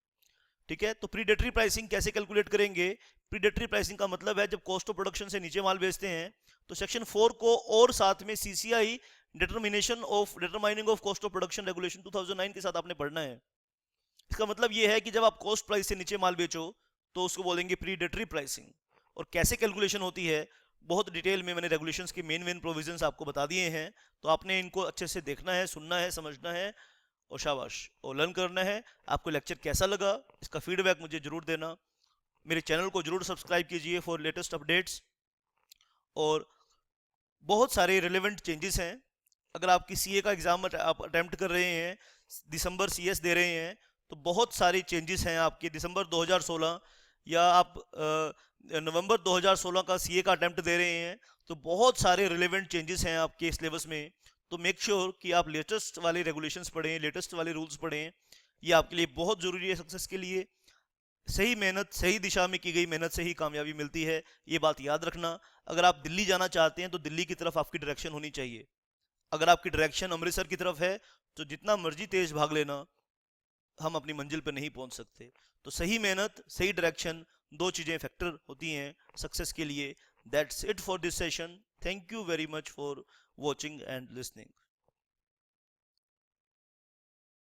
ठीक है, तो प्रीडेटरी प्राइसिंग कैसे कैलकुलेट करेंगे। प्रीडेटरी प्राइसिंग का मतलब है जब कॉस्ट ऑफ प्रोडक्शन से नीचे माल बेचते हैं, तो सेक्शन 4 को और साथ में CCI determining of cost of production regulation 2009 के साथ आपने पढ़ना है। इसका मतलब यह है कि जब आप कॉस्ट प्राइस से नीचे माल बेचो तो उसको बोलेंगे प्रीडेटरी प्राइसिंग। और कैसे कैलकुलेशन होती है, बहुत डिटेल में मैंने रेगुलेशंस के मेन प्रोविजंस आपको बता दिए हैं, तो आपने इनको अच्छे से देखना है, सुनना है, समझना है और शाबाश और लर्न करना है। आपको लेक्चर कैसा लगा, इसका फीडबैक मुझे जरूर देना। मेरे चैनल को जरूर सब्सक्राइब कीजिए फॉर लेटेस्ट अपडेट्स। और बहुत सारे रिलेवेंट चेंजेस हैं। अगर आपकी सीए का एग्जाम आप अटेम्प्ट कर रहे हैं, दिसंबर सीएस दे रहे हैं, तो बहुत सारी चेंजेस हैं आपके दिसंबर 2016, या आप नवंबर 2016 का सीए का अटेम्प्ट दे रहे हैं, तो बहुत सारे रिलेवेंट चेंजेस हैं आपके सिलेबस में। तो मेक श्योर कि आप लेटेस्ट वाले रेगुलेशंस पढ़ें, लेटेस्ट वाले रूल्स पढ़ें, ये आपके लिए बहुत ज़रूरी है सक्सेस के लिए। सही मेहनत, सही दिशा में की गई मेहनत से ही कामयाबी मिलती है, ये बात याद रखना। अगर आप दिल्ली जाना चाहते हैं तो दिल्ली की तरफ आपकी डायरेक्शन होनी चाहिए। अगर आपकी डायरेक्शन अमृतसर की तरफ है तो जितना मर्जी तेज भाग लेना, हम अपनी मंजिल पर नहीं पहुंच सकते। तो सही मेहनत, सही डायरेक्शन, दो चीज़ें फैक्टर होती हैं सक्सेस के लिए। That's it for this session. Thank you very much for watching and listening.